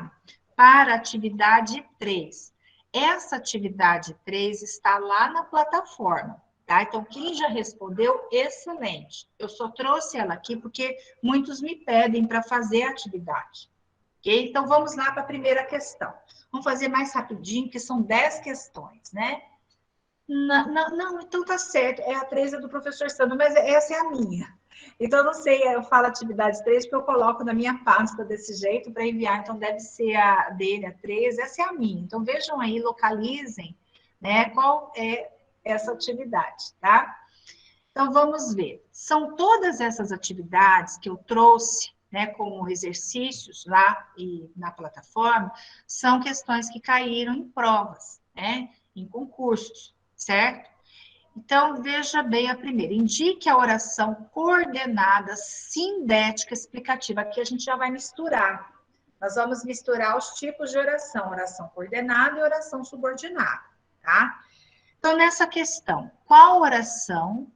para a atividade 3. Essa atividade 3 está lá na plataforma, tá? Então, quem já respondeu, excelente. Eu só trouxe ela aqui porque muitos me pedem para fazer a atividade. Ok? Então, vamos lá para a primeira questão. Vamos fazer mais rapidinho, que são 10 questões, né? Não, então tá certo. É a 3 do professor Sandro, mas essa é a minha. Então, eu não sei, eu falo atividade 3 porque eu coloco na minha pasta desse jeito para enviar. Então, deve ser a dele, a 3, essa é a minha. Então, vejam aí, localizem, né, qual é essa atividade, tá? Então, vamos ver. São todas essas atividades que eu trouxe, né, como exercícios lá e na plataforma, são questões que caíram em provas, né, em concursos, certo? Então, veja bem a primeira. Indique a oração coordenada, sindética, explicativa. Aqui a gente já vai misturar. Nós vamos misturar os tipos de oração coordenada e oração subordinada, tá? Então, nessa questão, qual oração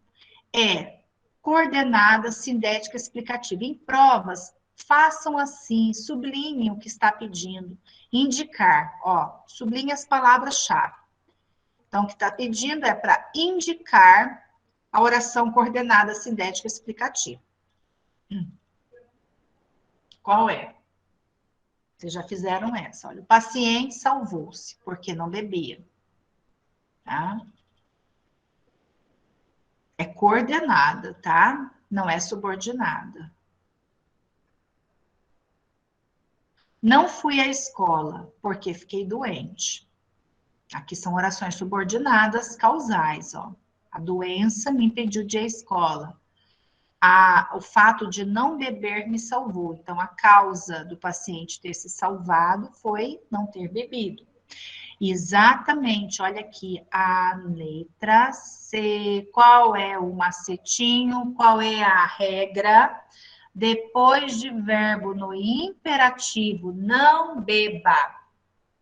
é coordenada, sindética, explicativa? Em provas, façam assim, sublinhem o que está pedindo. Indicar, ó, sublinhe as palavras-chave. Então, o que está pedindo é para indicar a oração coordenada, sindética, explicativa. Qual é? Vocês já fizeram essa. Olha, o paciente salvou-se porque não bebia. Tá? É coordenada, tá? Não é subordinada. Não fui à escola porque fiquei doente. Aqui são orações subordinadas causais, ó. A doença me impediu de ir à escola. O fato de não beber me salvou. Então, a causa do paciente ter se salvado foi não ter bebido. Exatamente, olha aqui, a letra C. Qual é o macetinho? Qual é a regra? Depois de verbo no imperativo, não beba.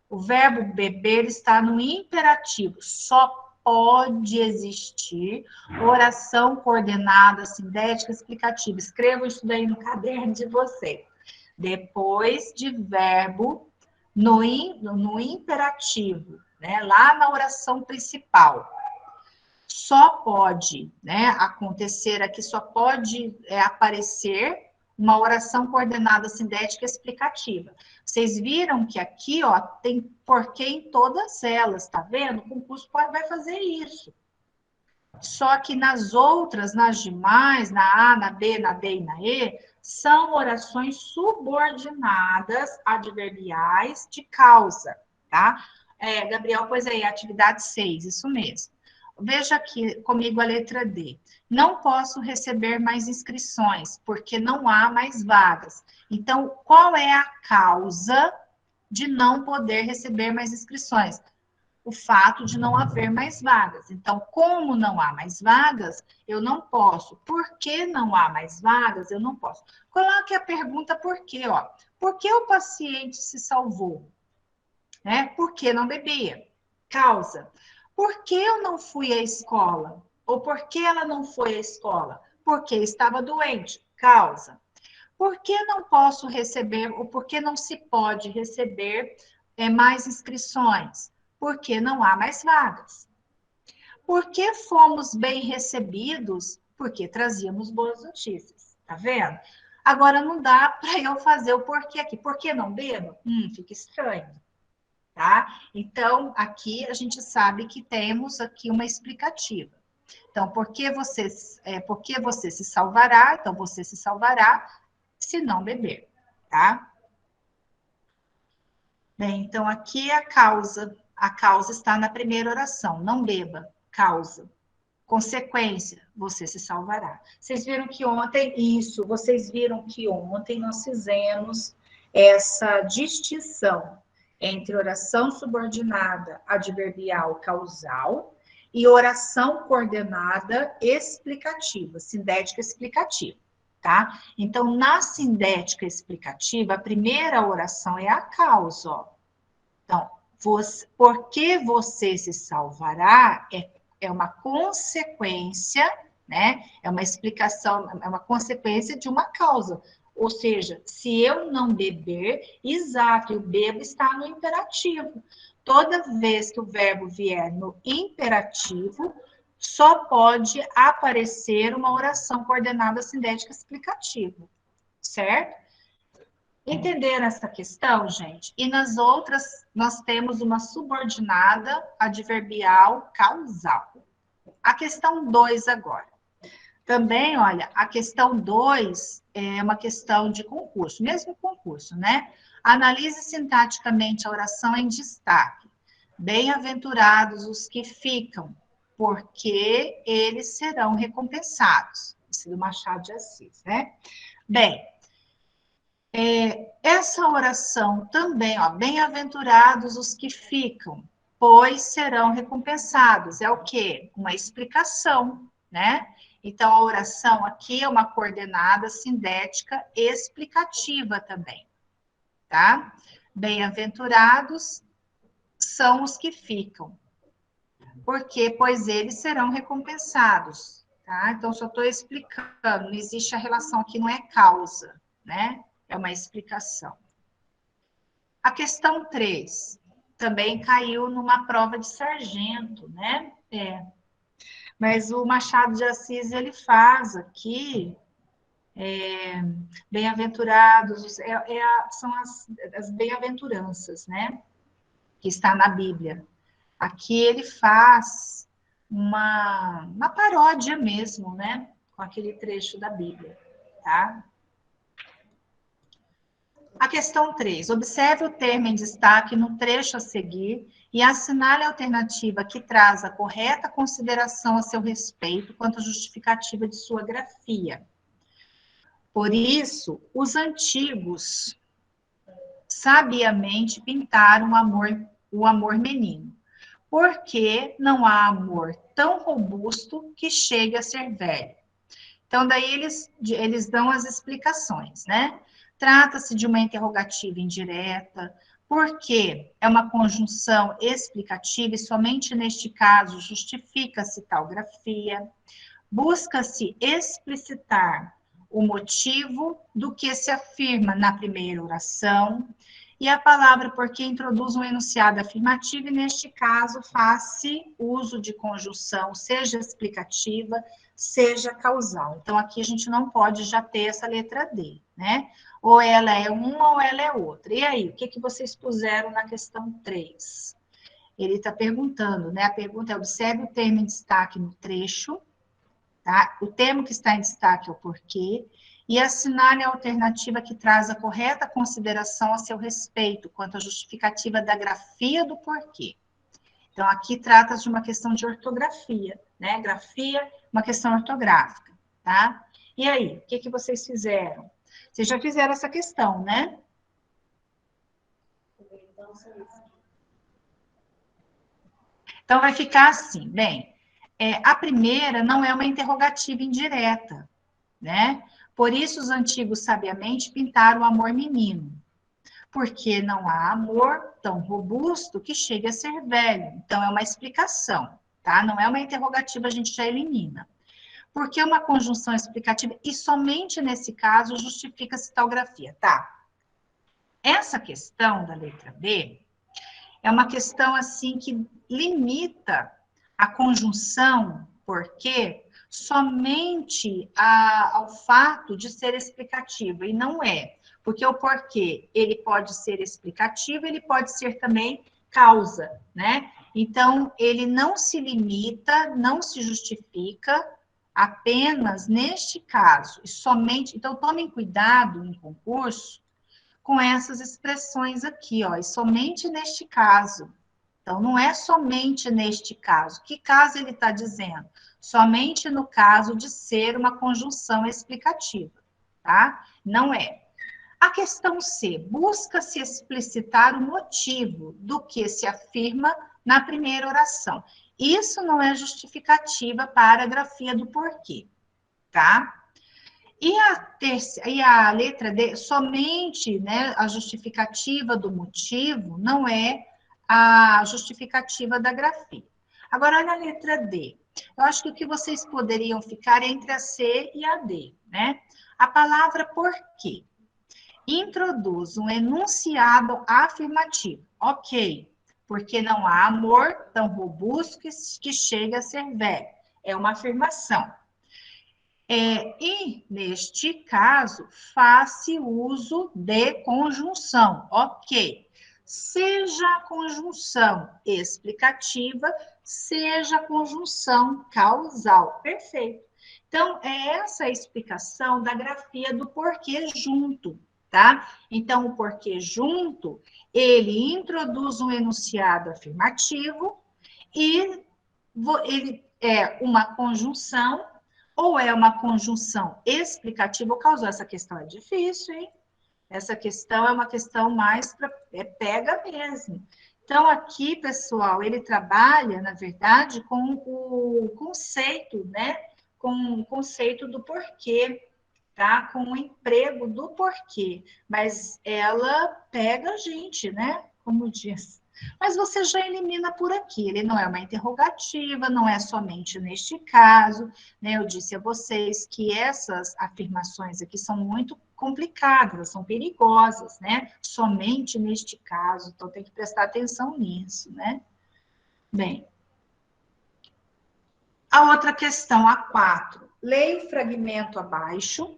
O verbo beber está no imperativo, só pode existir oração coordenada, sindética, explicativa. Escrevam isso daí no caderno de vocês. Depois de verbo no imperativo, né? Lá na oração principal. Só pode, né, acontecer aqui, só pode aparecer uma oração coordenada, sindética, explicativa. Vocês viram que aqui, ó, tem porquê em todas elas, tá vendo? O concurso vai fazer isso. Só que nas outras, nas demais, na A, na B, na D e na E, são orações subordinadas adverbiais de causa, tá? Gabriel, pois aí, atividade 6, isso mesmo. Veja aqui comigo a letra D. Não posso receber mais inscrições, porque não há mais vagas. Então, qual é a causa de não poder receber mais inscrições? O fato de não haver mais vagas. Então, como não há mais vagas, eu não posso. Por que não há mais vagas, eu não posso. Coloque a pergunta por quê, ó. Por que o paciente se salvou? Né? Porque não bebia. Causa. Por que eu não fui à escola? Ou por que ela não foi à escola? Porque estava doente. Causa. Por que não posso receber, ou por que não se pode receber mais inscrições? Porque não há mais vagas. Por que fomos bem recebidos? Porque trazíamos boas notícias. Tá vendo? Agora não dá para eu fazer o porquê aqui. Por que não bebo? Fica estranho. Tá? Então, aqui a gente sabe que temos aqui uma explicativa. Então, por que você se salvará? Então, você se salvará se não beber, tá? Bem, então aqui é a causa, a causa está na primeira oração. Não beba, causa. Consequência, você se salvará. Vocês viram que ontem nós fizemos essa distinção entre oração subordinada adverbial causal e oração coordenada explicativa, sindética explicativa, tá? Então, na sindética explicativa, a primeira oração é a causa, ó. Então, porque você se salvará é uma consequência, né? É uma explicação, é uma consequência de uma causa. Ou seja, se eu não beber, exato, o bebo está no imperativo. Toda vez que o verbo vier no imperativo, só pode aparecer uma oração coordenada sindética explicativa, certo? Entenderam essa questão, gente? E nas outras, nós temos uma subordinada adverbial causal. A questão 2 agora. Também, olha, a questão 2 é uma questão de concurso, mesmo concurso, né? Analise sintaticamente a oração em destaque. Bem-aventurados os que ficam, porque eles serão recompensados. Esse do Machado de Assis, né? Bem, essa oração também, ó, bem-aventurados os que ficam, pois serão recompensados. É o quê? Uma explicação, né? Então, a oração aqui é uma coordenada sindética explicativa também, tá? Bem-aventurados são os que ficam, porque, pois eles serão recompensados, tá? Então, só estou explicando, não existe a relação aqui, não é causa, né? É uma explicação. A questão 3 também caiu numa prova de sargento, né? Mas o Machado de Assis, ele faz aqui, bem-aventurados, são as bem-aventuranças, né? Que está na Bíblia. Aqui ele faz uma paródia mesmo, né? Com aquele trecho da Bíblia, tá? A questão 3. Observe o termo em destaque no trecho a seguir e assinale a alternativa que traz a correta consideração a seu respeito quanto à justificativa de sua grafia. Por isso, os antigos sabiamente pintaram o amor menino, porque não há amor tão robusto que chegue a ser velho. Então, daí eles dão as explicações, né? Trata-se de uma interrogativa indireta, porque é uma conjunção explicativa e somente neste caso justifica-se tal grafia. Busca-se explicitar o motivo do que se afirma na primeira oração, e a palavra porque introduz um enunciado afirmativo, e neste caso faz-se uso de conjunção, seja explicativa, seja causal. Então, aqui a gente não pode já ter essa letra D, né? Ou ela é uma ou ela é outra. E aí, o que vocês puseram na questão 3? Ele está perguntando, né? A pergunta é, observe o termo em destaque no trecho, tá? O termo que está em destaque é o porquê, e assinale a alternativa que traz a correta consideração a seu respeito, quanto à justificativa da grafia do porquê. Então, aqui trata-se de uma questão de ortografia, né? Grafia, uma questão ortográfica, tá? E aí, o que vocês fizeram? Vocês já fizeram essa questão, né? Então, vai ficar assim, bem, a primeira não é uma interrogativa indireta, né? Por isso, os antigos sabiamente pintaram o amor menino, porque não há amor tão robusto que chegue a ser velho. Então, é uma explicação, tá? Não é uma interrogativa, a gente já elimina. Porque é uma conjunção explicativa e somente nesse caso justifica-se tal grafia, tá? Essa questão da letra B é uma questão, assim, que limita a conjunção porque somente ao fato de ser explicativa, e não é. Porque o porquê, ele pode ser explicativo, ele pode ser também causa, né? Então, ele não se limita, não se justifica apenas neste caso, e somente... Então, tomem cuidado em concurso com essas expressões aqui, ó, e somente neste caso, Então, não é somente neste caso. Que caso ele está dizendo? Somente no caso de ser uma conjunção explicativa, tá? Não é. A questão C, busca-se explicitar o motivo do que se afirma na primeira oração. Isso não é justificativa para a grafia do porquê, tá? E a letra D, somente, né, a justificativa do motivo não é a justificativa da grafia. Agora, olha a letra D. Eu acho que o que vocês poderiam ficar é entre a C e a D, né? A palavra porquê introduz um enunciado afirmativo. Ok, porque não há amor tão robusto que chega a ser velho. É uma afirmação. E, neste caso, faz-se uso de conjunção. Ok. Seja a conjunção explicativa, seja a conjunção causal. Perfeito. Então, é essa a explicação da grafia do porquê junto, tá? Então, o porquê junto, ele introduz um enunciado afirmativo e ele é uma conjunção ou é uma conjunção explicativa ou causal. Essa questão é difícil, hein? Essa questão é uma questão mais para pega mesmo. Então, aqui, pessoal, ele trabalha, na verdade, com o conceito, né? Com o conceito do porquê, tá? Com o emprego do porquê. Mas ela pega a gente, né? Como diz. Mas você já elimina por aqui. Ele não é uma interrogativa, não é somente neste caso, né? Eu disse a vocês que essas afirmações aqui são muito complicadas, são perigosas, né? Somente neste caso, então tem que prestar atenção nisso, né? Bem, a outra questão, a 4. Leia o fragmento abaixo,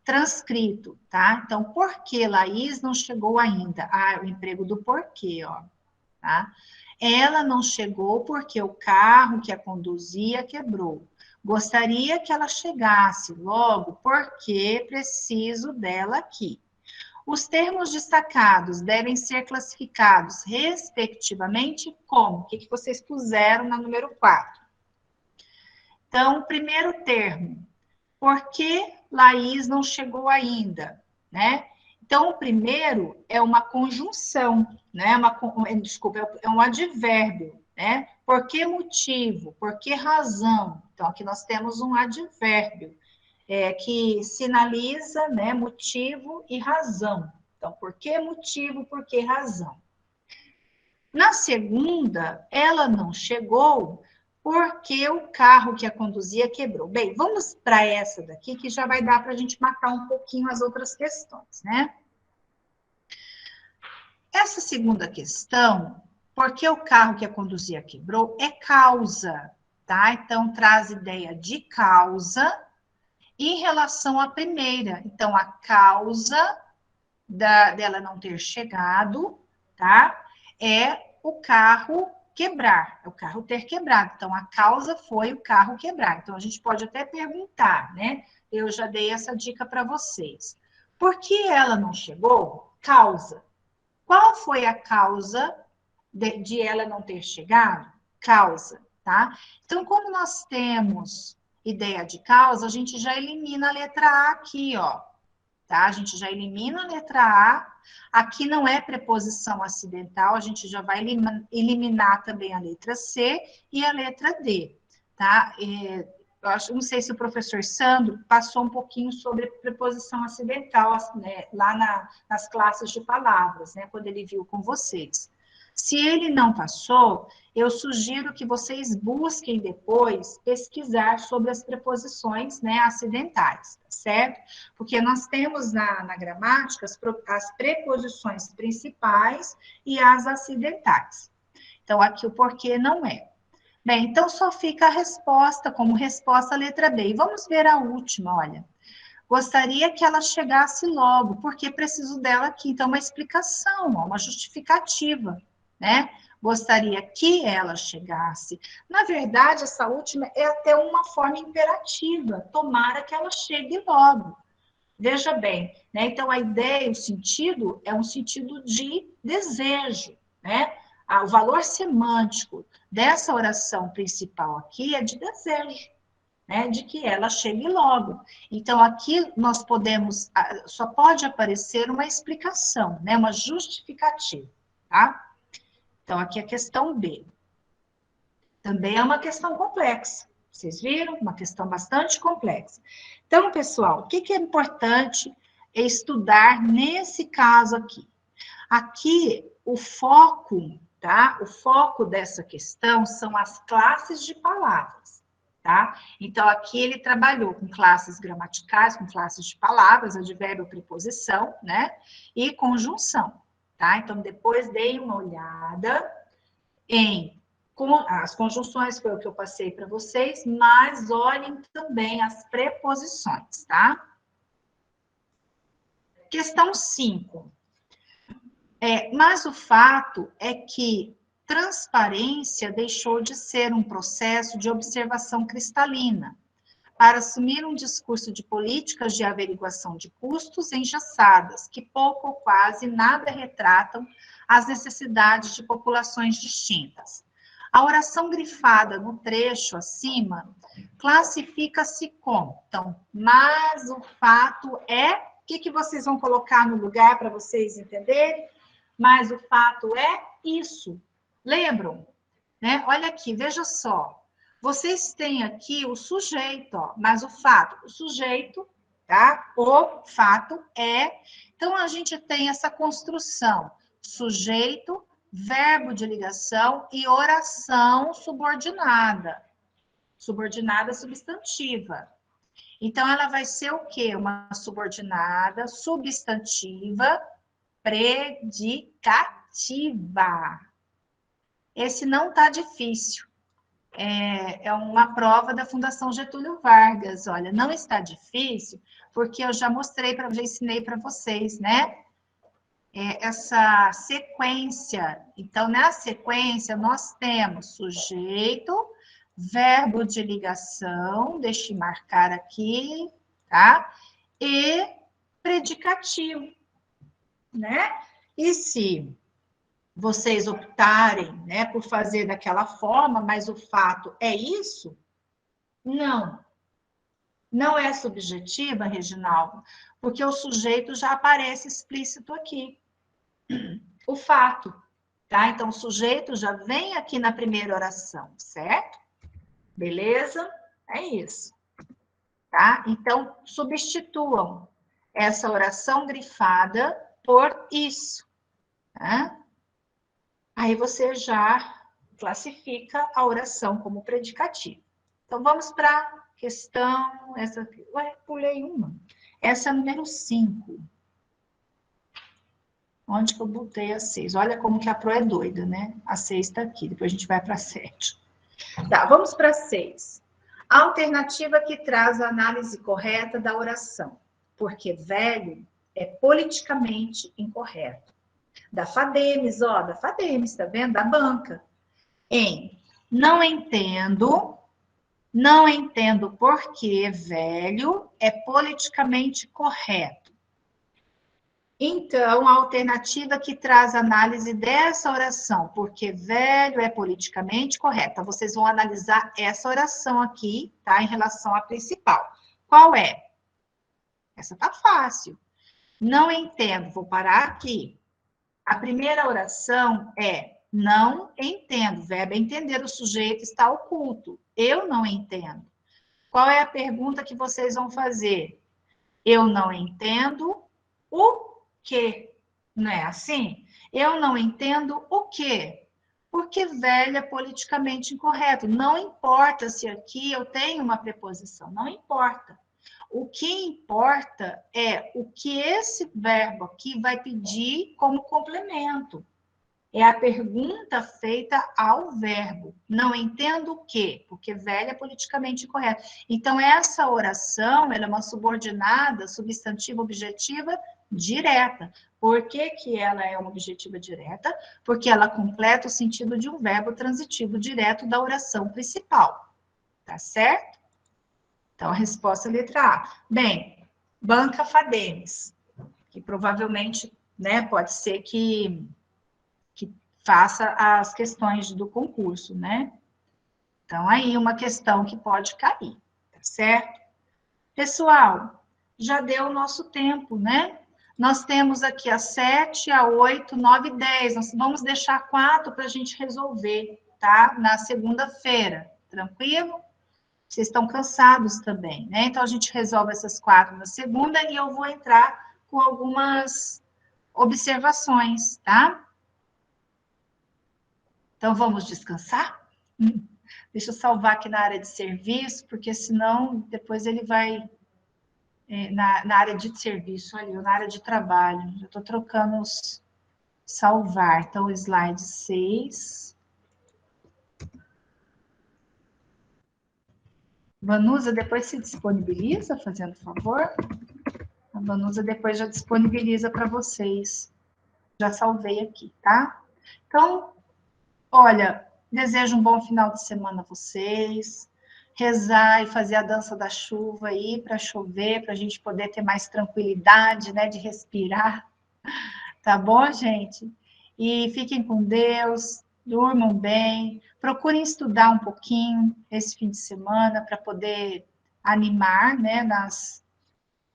transcrito, tá? Então, por que Laís não chegou ainda? Ah, o emprego do porquê, ó, tá? Ela não chegou porque o carro que a conduzia quebrou. Gostaria que ela chegasse logo porque preciso dela aqui. Os termos destacados devem ser classificados respectivamente como? O que vocês puseram na número 4? Então, o primeiro termo, por que Laís não chegou ainda, né? Então, o primeiro é uma conjunção, né? É um advérbio, né? Por que motivo? Por que razão? Então, aqui nós temos um advérbio que sinaliza, né, motivo e razão. Então, por que motivo? Por que razão? Na segunda, ela não chegou porque o carro que a conduzia quebrou. Bem, vamos para essa daqui, que já vai dar para a gente matar um pouquinho as outras questões, né? Essa segunda questão, porque o carro que a conduzia quebrou, é causa, tá? Então, traz ideia de causa em relação à primeira. Então, a causa dela não ter chegado, tá? É o carro quebrar, é o carro ter quebrado. Então, a causa foi o carro quebrar. Então, a gente pode até perguntar, né? Eu já dei essa dica para vocês. Por que ela não chegou? Causa. Qual foi a causa de ela não ter chegado? Causa, tá? Então, como nós temos ideia de causa, a gente já elimina a letra A aqui, ó. Tá? A gente já elimina a letra A. Aqui não é preposição acidental, a gente já vai eliminar também a letra C e a letra D, tá? Não sei se o professor Sandro passou um pouquinho sobre preposição acidental, né, lá nas classes de palavras, né, quando ele viu com vocês. Se ele não passou, eu sugiro que vocês busquem depois pesquisar sobre as preposições, né, acidentais, certo? Porque nós temos na gramática as preposições principais e as acidentais. Então, aqui o porquê não é. Bem, então só fica a resposta, como resposta a letra B. E vamos ver a última, olha. Gostaria que ela chegasse logo, porque preciso dela aqui. Então, uma explicação, uma justificativa, né? Gostaria que ela chegasse. Na verdade, essa última é até uma forma imperativa. Tomara que ela chegue logo. Veja bem, né? Então, a ideia, o sentido, é um sentido de desejo, né? o valor semântico dessa oração principal aqui é de desejo, né, de que ela chegue logo. Então, aqui nós podemos, só pode aparecer uma explicação, né, uma justificativa, tá? Então, aqui a questão B. Também é uma questão complexa. Vocês viram? Uma questão bastante complexa. Então, pessoal, o que é importante estudar nesse caso aqui? Aqui, o foco, tá? O foco dessa questão são as classes de palavras, tá? Então, aqui ele trabalhou com classes gramaticais, com classes de palavras, advérbio, preposição, né? E conjunção, tá? Então, depois deem uma olhada em as conjunções, foi o que eu passei para vocês, mas olhem também as preposições, tá? Questão 5. Mas o fato é que transparência deixou de ser um processo de observação cristalina para assumir um discurso de políticas de averiguação de custos engessadas, que pouco ou quase nada retratam as necessidades de populações distintas. A oração grifada no trecho acima classifica-se como, então, mas o fato é, o que vocês vão colocar no lugar para vocês entenderem? Mas o fato é isso. Lembram? Né? Olha aqui, veja só. Vocês têm aqui o sujeito, ó, mas o fato, o sujeito, tá? O fato é. Então, a gente tem essa construção: sujeito, verbo de ligação e oração subordinada. Subordinada substantiva. Então, ela vai ser o quê? Uma subordinada substantiva predicativa. Esse não está difícil. É uma prova da Fundação Getúlio Vargas. Olha, não está difícil, porque eu já mostrei, já ensinei para vocês, né? Essa sequência. Então, na sequência, nós temos sujeito, verbo de ligação, deixe marcar aqui, tá? E predicativo, né? E se vocês optarem, né, por fazer daquela forma, mas o fato é isso? Não. Não é subjetiva, Reginaldo, porque o sujeito já aparece explícito aqui. O fato, tá? Então, o sujeito já vem aqui na primeira oração, certo? Beleza? É isso. Tá? Então, substituam essa oração grifada por isso, tá? Aí você já classifica a oração como predicativo. Então, vamos para a questão... pulei uma. Essa é a número 5. Onde que eu botei a 6? Olha como que a Pro é doida, né? A 6 está aqui, depois a gente vai para a 7. Tá, vamos para a 6. A alternativa que traz a análise correta da oração, porque velho é politicamente incorreto. Da Fademes, da Fademes, tá vendo? Da banca. Não entendo por que velho é politicamente correto. Então, a alternativa que traz análise dessa oração, porque velho é politicamente correto. Vocês vão analisar essa oração aqui, tá? Em relação à principal. Qual é? Essa tá fácil. Não entendo, vou parar aqui. A primeira oração é não entendo. O verbo é entender, o sujeito está oculto. Eu não entendo. Qual é a pergunta que vocês vão fazer? Eu não entendo o quê? Não é assim? Eu não entendo o quê? Porque velho é politicamente incorreto. Não importa se aqui eu tenho uma preposição, não importa. O que importa é o que esse verbo aqui vai pedir como complemento. É a pergunta feita ao verbo. Não entendo o quê? Porque velho é politicamente incorreto. Então, essa oração, ela é uma subordinada, substantiva, objetiva, direta. Por que que ela é uma objetiva direta? Porque ela completa o sentido de um verbo transitivo direto da oração principal. Tá certo? Então, a resposta é a letra A. Bem, banca Fademes, que provavelmente, né, pode ser que faça as questões do concurso, né? Então, aí uma questão que pode cair, tá certo? Pessoal, já deu o nosso tempo, né? Nós temos aqui a 7, a 8, 9 e 10. Nós vamos deixar 4 para a gente resolver, tá? Na segunda-feira, tranquilo? Vocês estão cansados também, né? Então, a gente resolve essas 4 na segunda e eu vou entrar com algumas observações, tá? Então, vamos descansar? Deixa eu salvar aqui na área de serviço, porque senão depois ele vai na área de serviço, ali, na área de trabalho. Eu estou trocando os salvar. Então, slide 6. Vanusa, depois se disponibiliza, fazendo favor. A Vanusa depois já disponibiliza para vocês. Já salvei aqui, tá? Então, olha, desejo um bom final de semana a vocês. Rezar e fazer a dança da chuva aí para chover, para a gente poder ter mais tranquilidade, né, de respirar. Tá bom, gente? E fiquem com Deus, durmam bem, procurem estudar um pouquinho esse fim de semana para poder animar, né,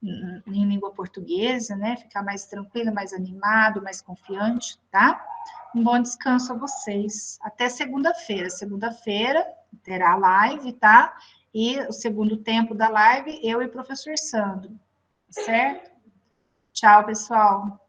em língua portuguesa, né, ficar mais tranquilo, mais animado, mais confiante, tá? Um bom descanso a vocês. Até segunda-feira. Segunda-feira terá live, tá? E o segundo tempo da live, eu e o professor Sandro, certo? Tchau, pessoal.